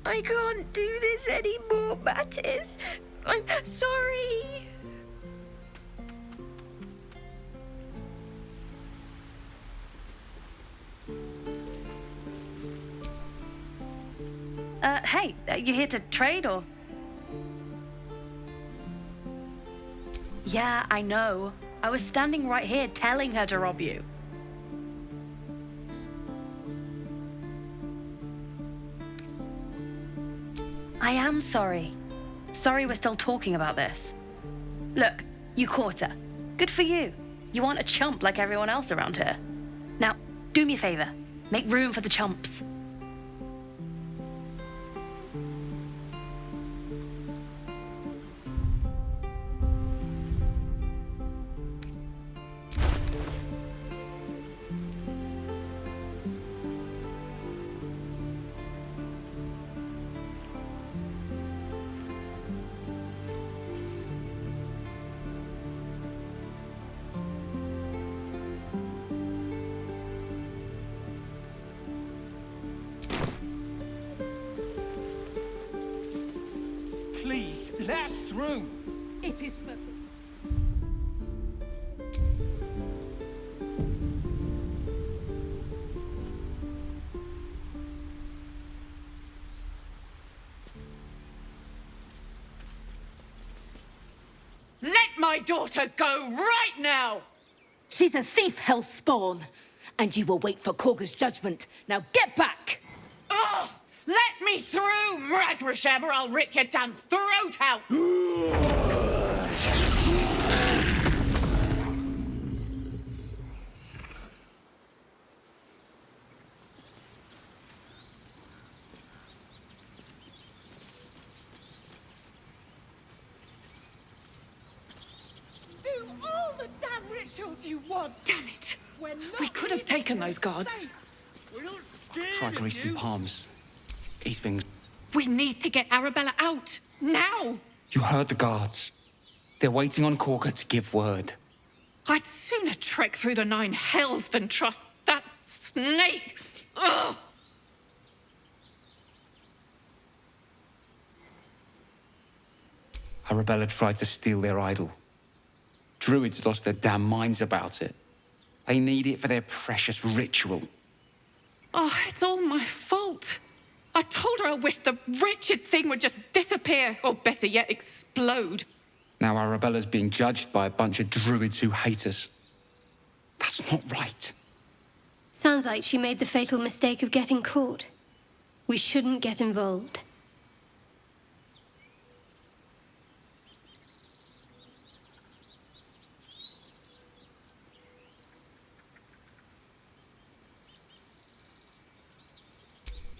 I can't do this anymore, Mattis. I'm sorry. Hey, you here to trade or? Yeah, I know. I was standing right here telling her to rob you. I am sorry. Sorry we're still talking about this. Look, you caught her. Good for you. You aren't a chump like everyone else around here. Now, do me a favor. Make room for the chumps. Please, let us through. It is. Let my daughter go right now! She's a thief, hellspawn. And you will wait for Korga's judgment. Now get back! Oh, let me through, Mragrasham, or I'll rip your damn throat out! Do all the damn rituals you want! Damn it! We could have taken those guards. Try greasing palms. These things. We need to get Arabella out, now! You heard the guards. They're waiting on Korga to give word. I'd sooner trek through the 9 hells than trust that snake! Ugh! Arabella tried to steal their idol. Druids lost their damn minds about it. They need it for their precious ritual. Oh, it's all my fault. I told her I wished the wretched thing would just disappear, or better yet, explode. Now Arabella's being judged by a bunch of druids who hate us. That's not right. Sounds like she made the fatal mistake of getting caught. We shouldn't get involved.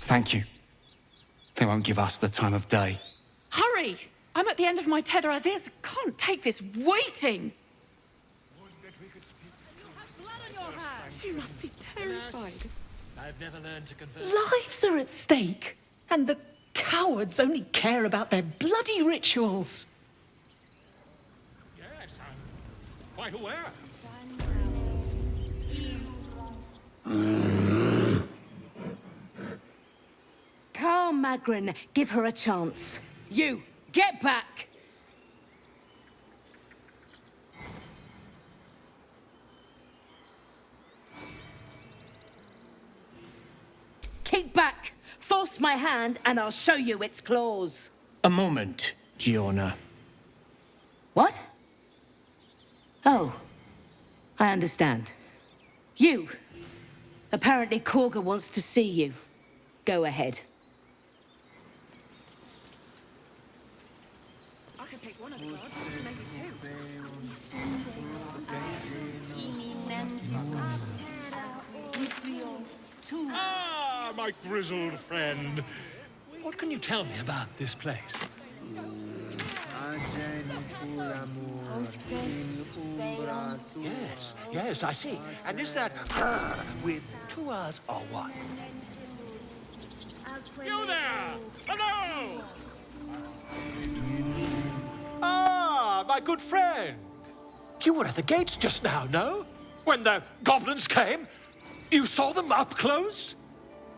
Thank you. They won't give us the time of day. Hurry! I'm at the end of my tether as is. Can't take this waiting. She must be terrified. I've never learned to converse. Lives are at stake, and the cowards only care about their bloody rituals. Yes, I'm quite aware. Calm, Magrin. Give her a chance. You, get back! Keep back! Force my hand, and I'll show you its claws. A moment, Giona. What? Oh, I understand. You. Apparently Korga wants to see you. Go ahead. I could take one of the guards, maybe two. Ah, my grizzled friend. What can you tell me about this place? Yes, I see. And is that with 2 R's or what? You there! Hello! Ah, my good friend. You were at the gates just now, no? When the goblins came? You saw them up close?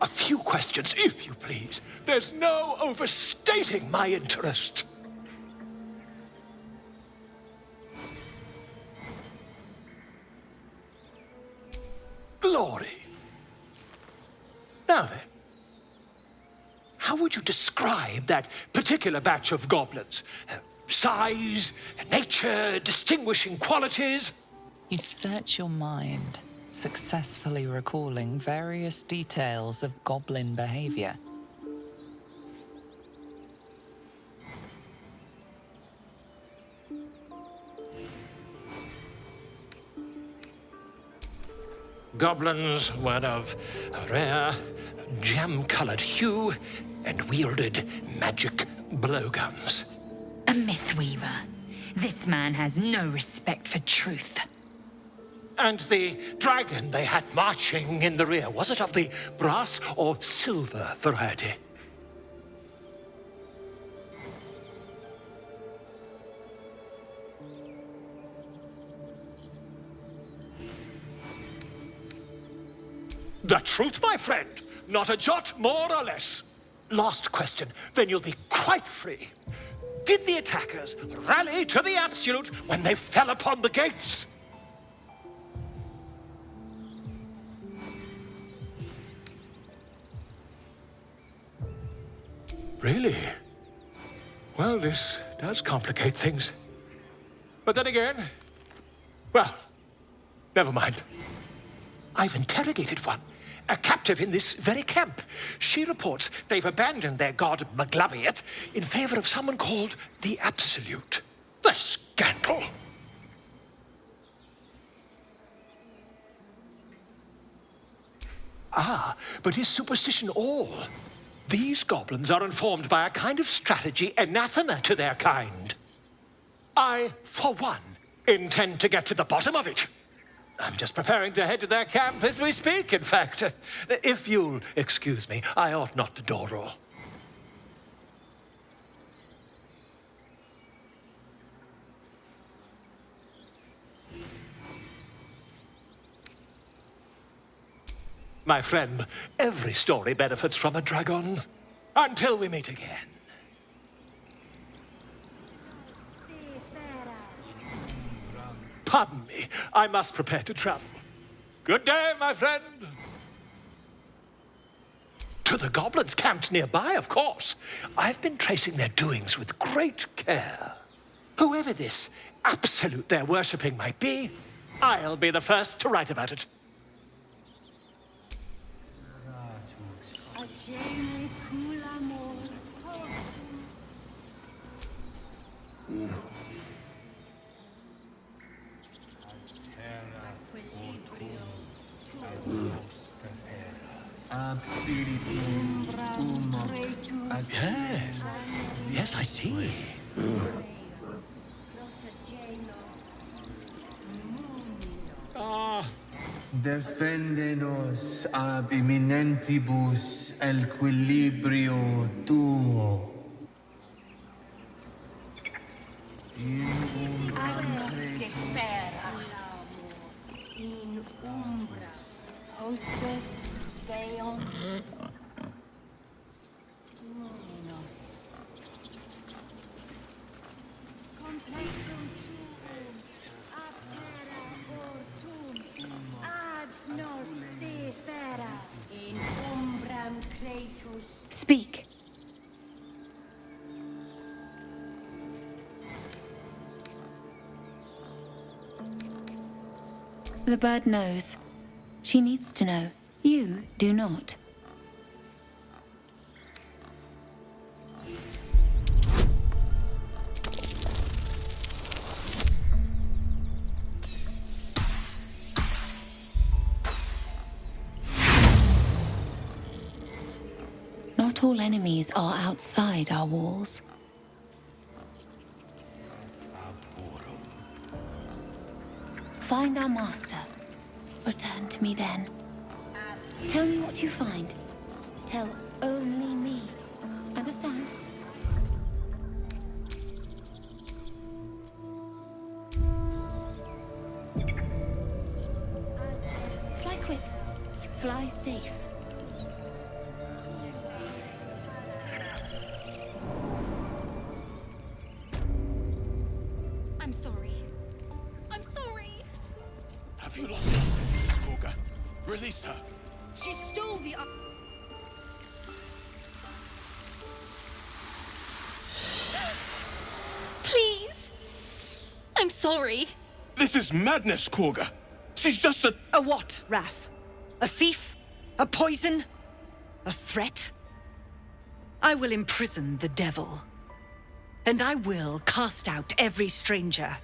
A few questions, if you please. There's no overstating my interest. Glory. Now then, how would you describe that particular batch of goblins? Size, nature, distinguishing qualities? You search your mind, successfully recalling various details of goblin behavior. Goblins were of a rare, jam-colored hue and wielded magic blowguns. A mythweaver. This man has no respect for truth. And the dragon they had marching in the rear, was it of the brass or silver variety? The truth, my friend. Not a jot more or less. Last question, then you'll be quite free. Did the attackers rally to the absolute when they fell upon the gates? Really? Well, this does complicate things. But then again, well, never mind. I've interrogated one, a captive in this very camp. She reports they've abandoned their god Maglabiet in favor of someone called the Absolute. The scandal! Ah, but is superstition all? These goblins are informed by a kind of strategy anathema to their kind. I, for one, intend to get to the bottom of it. I'm just preparing to head to their camp as we speak, in fact. If you'll excuse me, I ought not to dawdle. My friend, every story benefits from a dragon. Until we meet again. Pardon me, I must prepare to travel. Good day, my friend. To the goblins camped nearby, of course. I've been tracing their doings with great care. Whoever this absolute they're worshipping might be, I'll be the first to write about it. Yes. Yes, I see. Defendenos ab imminentibus equilibrio tuo. In umbra, hostes deon luminos. Complexum tuum, ab terra ortum, ad nos defera, in umbram cretus. Speak. The bird knows. She needs to know. You do not. Not all enemies are outside our walls. Find our master. Return to me then. Tell me what you find. Tell only me. Understand? Fly quick. Fly safe. I'm sorry. I'm sorry. Have you lost her, Korga? Release her. She stole the... Please. I'm sorry. This is madness, Korga. She's just a... A what, Wrath? A thief? A poison? A threat? I will imprison the devil. And I will cast out every stranger.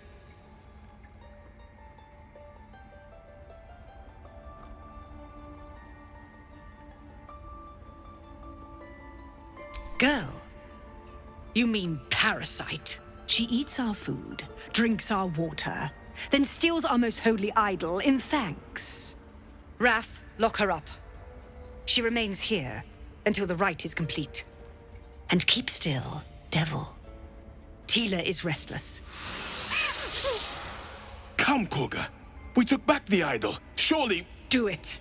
Girl, you mean parasite? She eats our food, drinks our water, then steals our most holy idol in thanks. Wrath, lock her up. She remains here until the rite is complete. And keep still, devil. Tila is restless. Come, Korga. We took back the idol. Surely... Do it.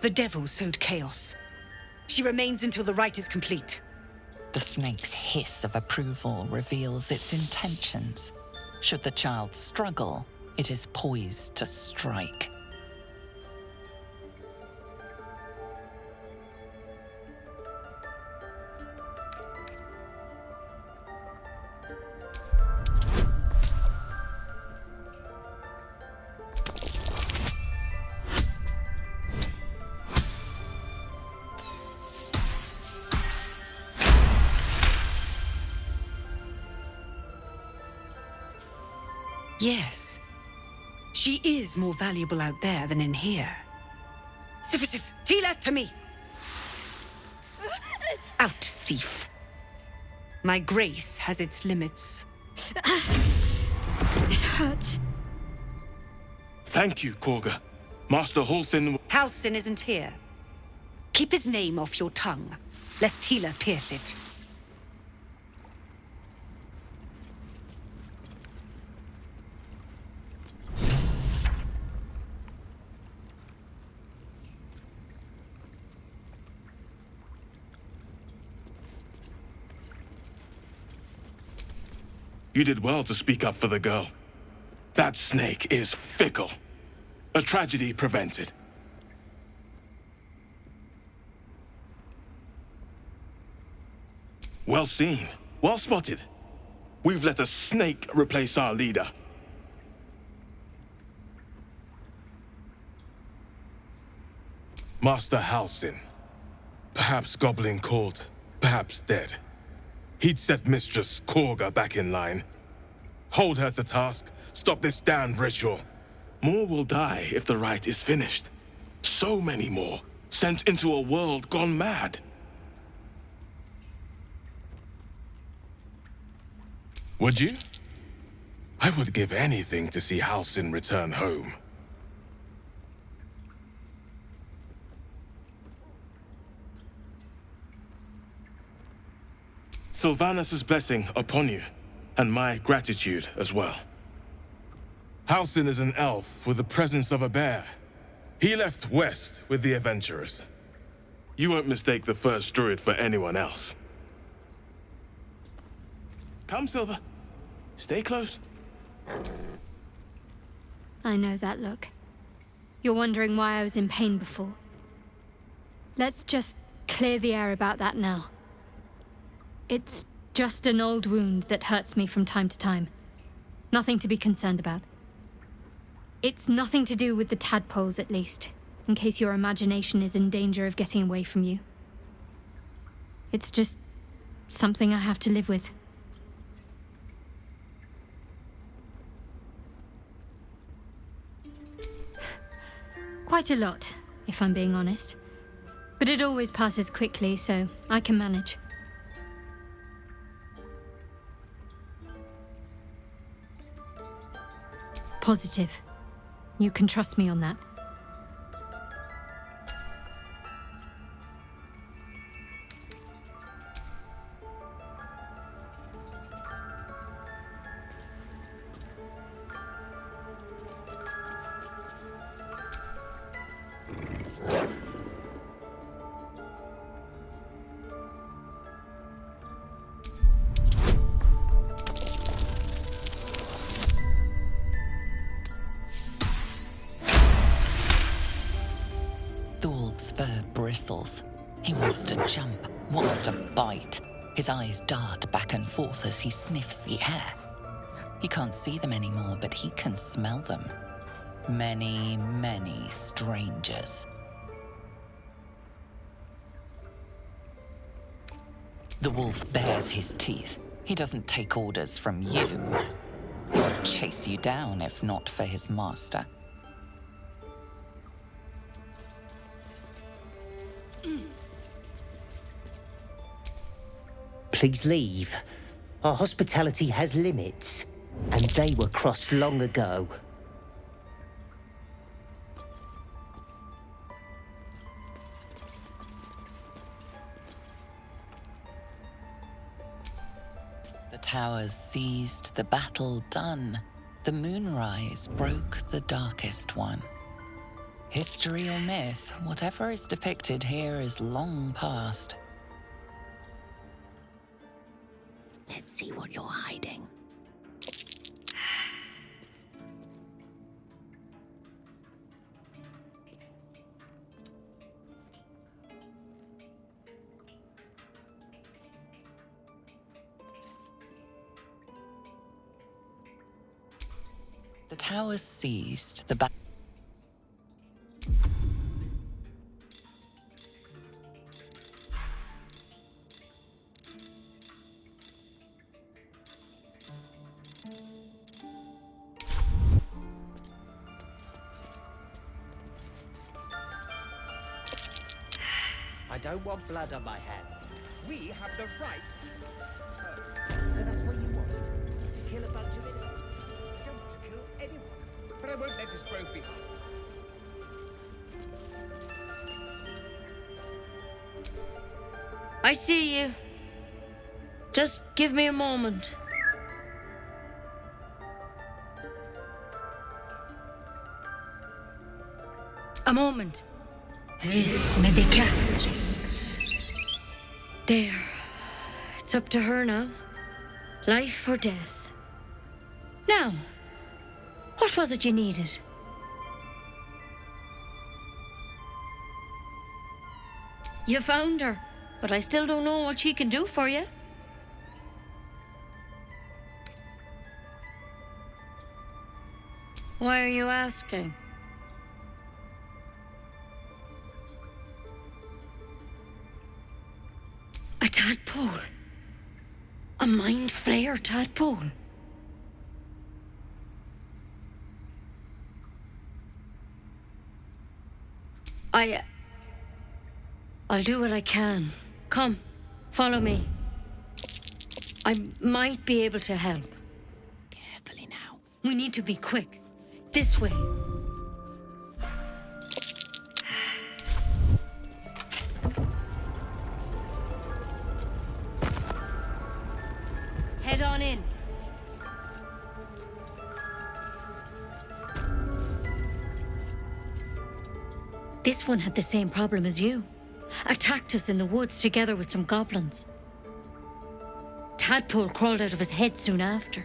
The devil sowed chaos. She remains until the rite is complete. The snake's hiss of approval reveals its intentions. Should the child struggle, it is poised to strike. Yes. She is more valuable out there than in here. Sif, Tila, to me! Out, thief. My grace has its limits. It hurts. Thank you, Korga. Master Halsin... Halsin isn't here. Keep his name off your tongue, lest Tila pierce it. You did well to speak up for the girl. That snake is fickle. A tragedy prevented. Well seen. Well spotted. We've let a snake replace our leader. Master Halsin. Perhaps goblin caught, perhaps dead. He'd set Mistress Korga back in line. Hold her to task, stop this damned ritual. More will die if the rite is finished. So many more, sent into a world gone mad. Would you? I would give anything to see Halsin return home. Sylvanus' blessing upon you, and my gratitude as well. Halsin is an elf with the presence of a bear. He left west with the adventurers. You won't mistake the first druid for anyone else. Come, Silver. Stay close. I know that look. You're wondering why I was in pain before. Let's just clear the air about that now. It's just an old wound that hurts me from time to time. Nothing to be concerned about. It's nothing to do with the tadpoles, at least, in case your imagination is in danger of getting away from you. It's just something I have to live with. Quite a lot, if I'm being honest. But it always passes quickly, so I can manage. Positive. You can trust me on that. The wolf's fur bristles. He wants to jump, wants to bite. His eyes dart back and forth as he sniffs the air. He can't see them anymore, but he can smell them. Many, many strangers. The wolf bares his teeth. He doesn't take orders from you. He would chase you down if not for his master. Please leave. Our hospitality has limits, and they were crossed long ago. The towers seized, the battle done. The moonrise broke the darkest one. History or myth, whatever is depicted here is long past. Let's see what you're hiding. The towers seized, the I don't want blood on my hands. We have the right. So that's what you want? To kill a bunch of innocents? I don't want to kill anyone. But I won't let this grove be. I see you. Just give me a moment. A moment. Vis medicatrix. There. It's up to her now. Life or death. Now, what was it you needed? You found her, but I still don't know what she can do for you. Why are you asking? A tadpole. A mind flayer tadpole. I'll do what I can. Come, follow me. I might be able to help. Carefully now. We need to be quick. This way. Head on in. This one had the same problem as you. Attacked us in the woods together with some goblins. Tadpole crawled out of his head soon after.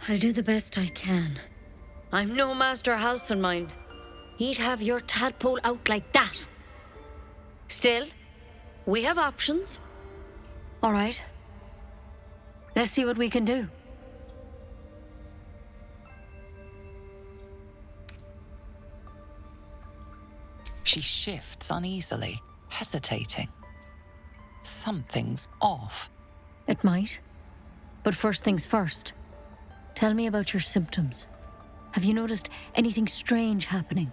I'll do the best I can. I'm no Master Halcyon, He'd have your tadpole out like that. Still, we have options. All right. Let's see what we can do. She shifts uneasily, hesitating. Something's off. It might. But first things first. Tell me about your symptoms. Have you noticed anything strange happening?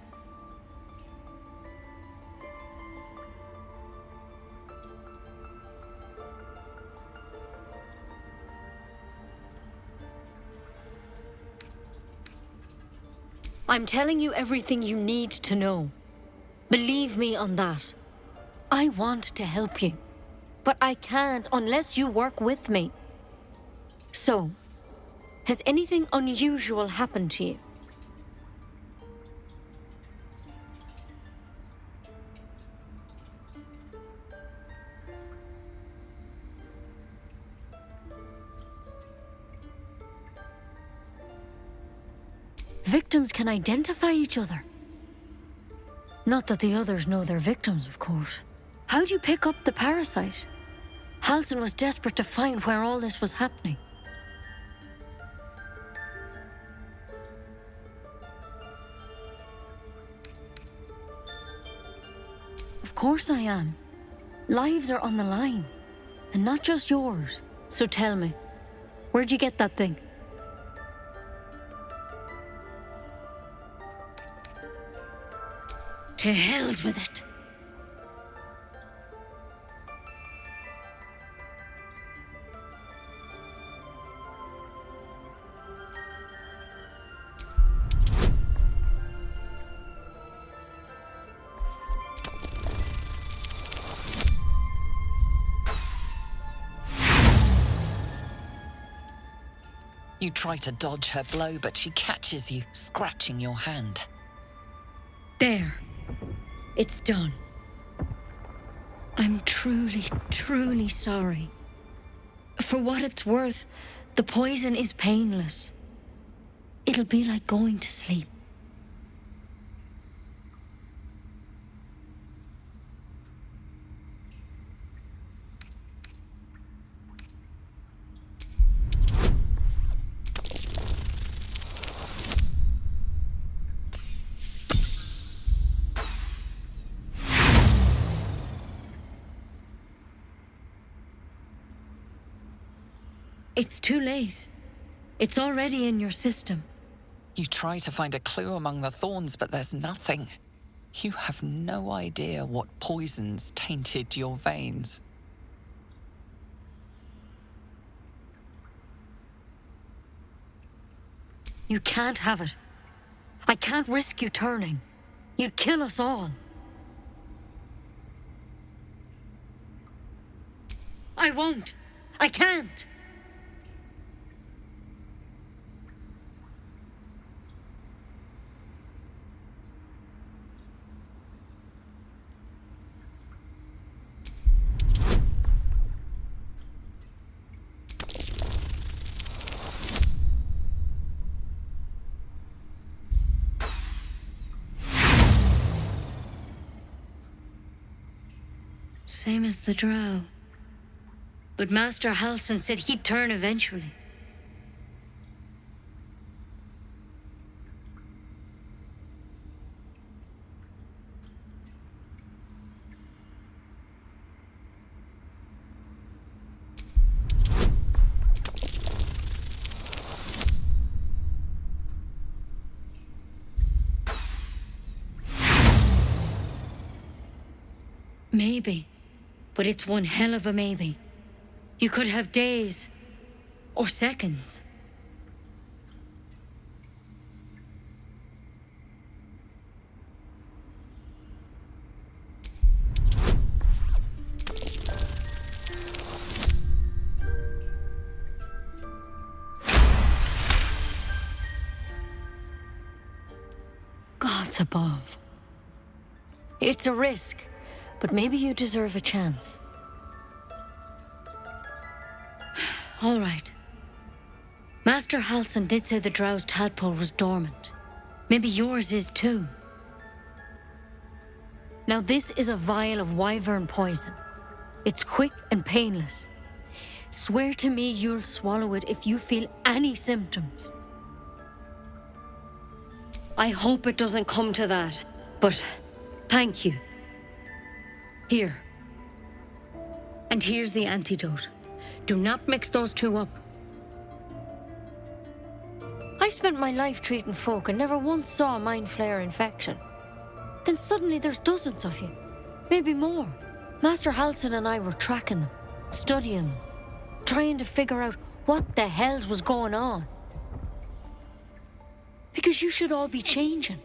I'm telling you everything you need to know. Believe me on that. I want to help you, but I can't unless you work with me. So, has anything unusual happened to you? Victims can identify each other. Not that the others know they're victims, of course. How'd you pick up the parasite? Halsin was desperate to find where all this was happening. Of course I am. Lives are on the line. And not just yours. So tell me, where'd you get that thing? To hell's with it. You try to dodge her blow, but she catches you, scratching your hand. There. It's done. I'm truly, truly sorry. For what it's worth, the poison is painless. It'll be like going to sleep. It's too late. It's already in your system. You try to find a clue among the thorns, but there's nothing. You have no idea what poisons tainted your veins. You can't have it. I can't risk you turning. You'd kill us all. I won't. I can't. Same as the drow. But Master Halsin said he'd turn eventually. Maybe. But it's one hell of a maybe. You could have days. Or seconds. Gods above. It's a risk. But maybe you deserve a chance. All right. Master Halsin did say the drow's tadpole was dormant. Maybe yours is too. Now this is a vial of wyvern poison. It's quick and painless. Swear to me you'll swallow it if you feel any symptoms. I hope it doesn't come to that, but thank you. Here. And here's the antidote. Do not mix those two up. I spent my life treating folk and never once saw a mind flayer infection. Then suddenly there's dozens of you. Maybe more. Master Halsin and I were tracking them, studying them, trying to figure out what the hells was going on. Because you should all be changing.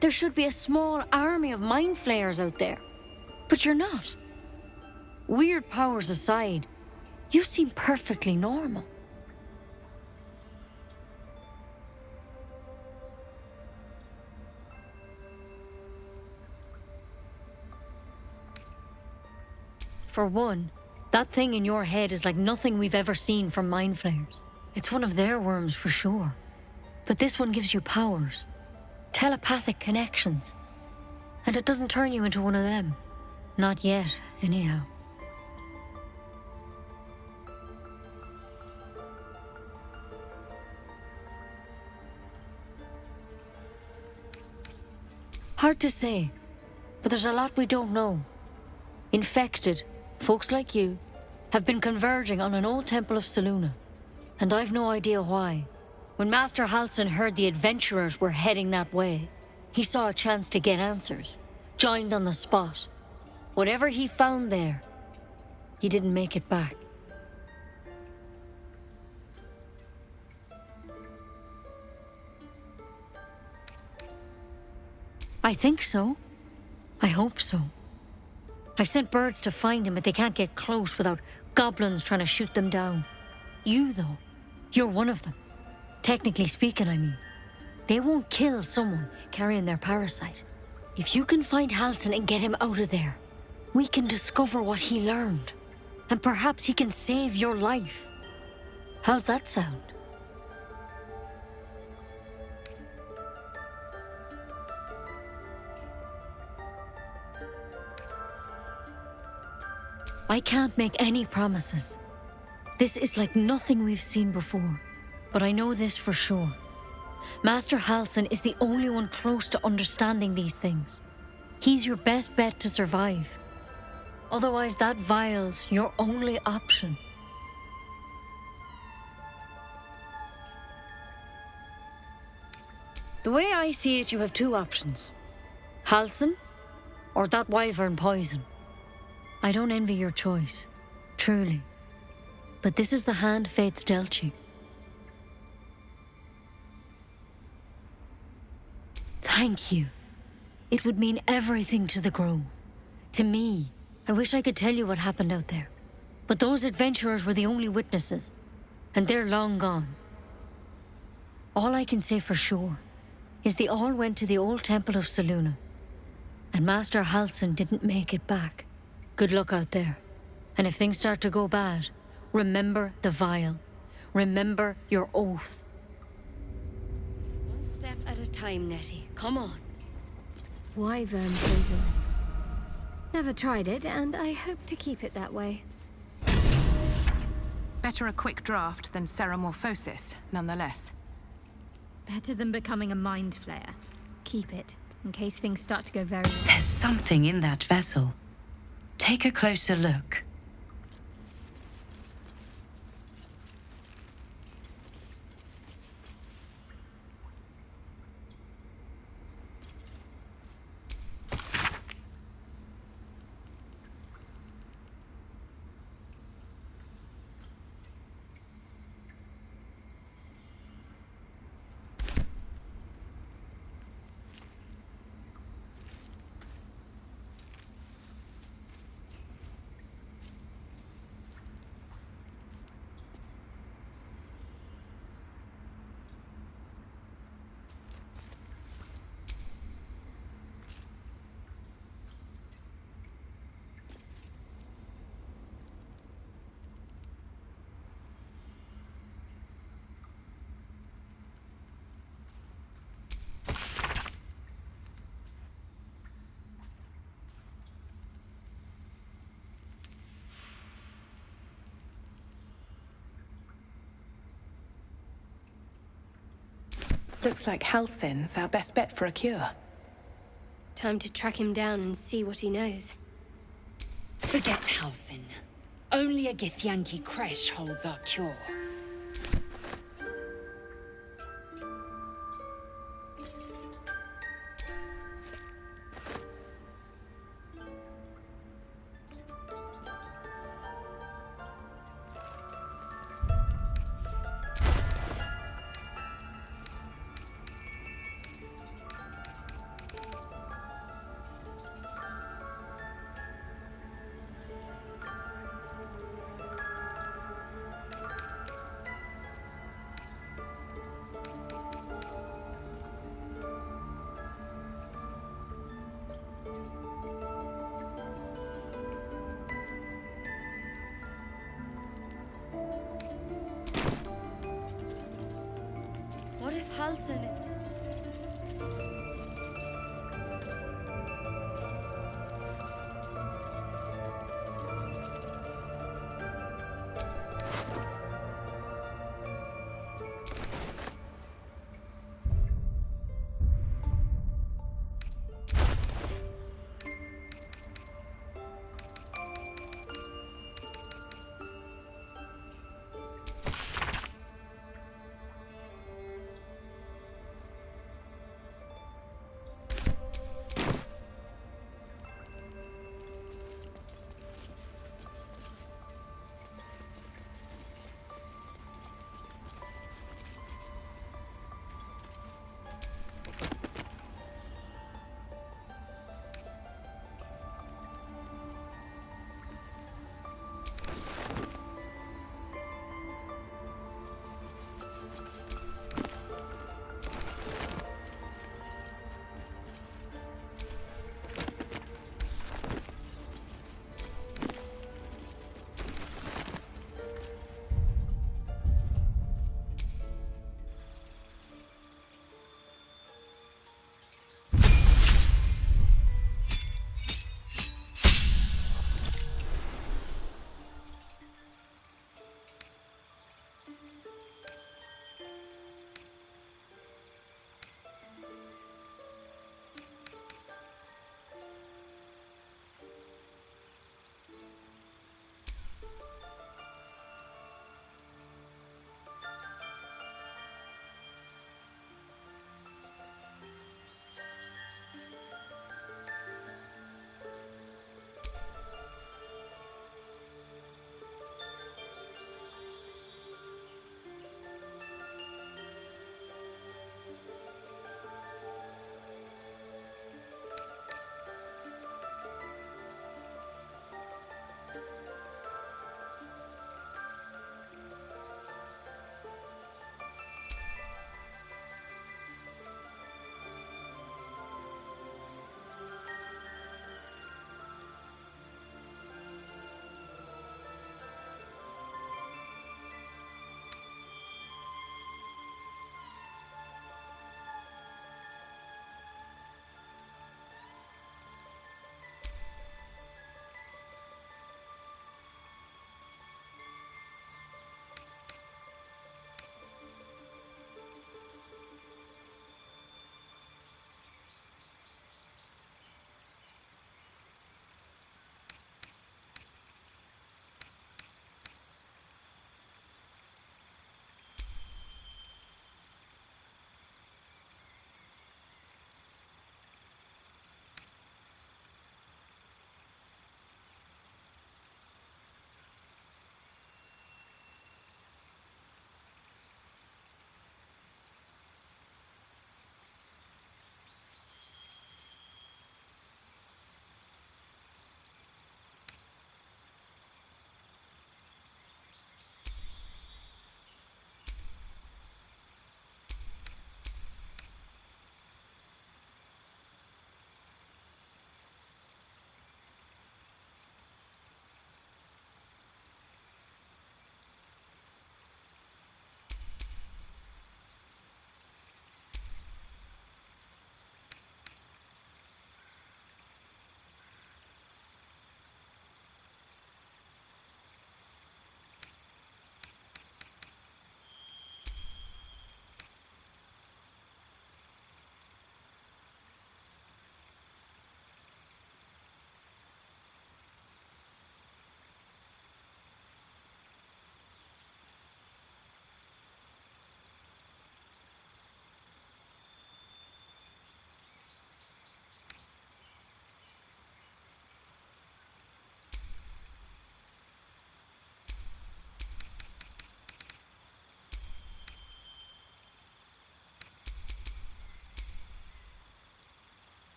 There should be a small army of mind flayers out there. But you're not. Weird powers aside, you seem perfectly normal. For one, that thing in your head is like nothing we've ever seen from mind flayers. It's one of their worms for sure. But this one gives you powers. Telepathic connections. And it doesn't turn you into one of them. Not yet, anyhow. Hard to say, but there's a lot we don't know. Infected, folks like you, have been converging on an old temple of Selûne, and I've no idea why. When Master Halsin heard the adventurers were heading that way, he saw a chance to get answers, joined on the spot. Whatever he found there, he didn't make it back. I think so. I hope so. I've sent birds to find him, but they can't get close without goblins trying to shoot them down. You, though, you're one of them. Technically speaking, I mean. They won't kill someone carrying their parasite. If you can find Halsin and get him out of there, we can discover what he learned. And perhaps he can save your life. How's that sound? I can't make any promises. This is like nothing we've seen before. But I know this for sure. Master Halsin is the only one close to understanding these things. He's your best bet to survive. Otherwise, that vial's your only option. The way I see it, you have two options. Halsin, or that wyvern poison. I don't envy your choice, truly. But this is the hand fate's dealt you. Thank you. It would mean everything to the Grove. To me. I wish I could tell you what happened out there. But those adventurers were the only witnesses. And they're long gone. All I can say for sure is they all went to the old temple of Selûne. And Master Halsin didn't make it back. Good luck out there. And if things start to go bad, remember the vial. Remember your oath. One step at a time, Nettie. Come on. Wyvern poison. Never tried it, and I hope to keep it that way. Better a quick draft than ceramorphosis, nonetheless. Better than becoming a mind flayer. Keep it, in case things start to go very wrong. There's something in that vessel. Take a closer look. Looks like Halsin's our best bet for a cure. Time to track him down and see what he knows. Forget Halsin. Only a Githyanki creche holds our cure.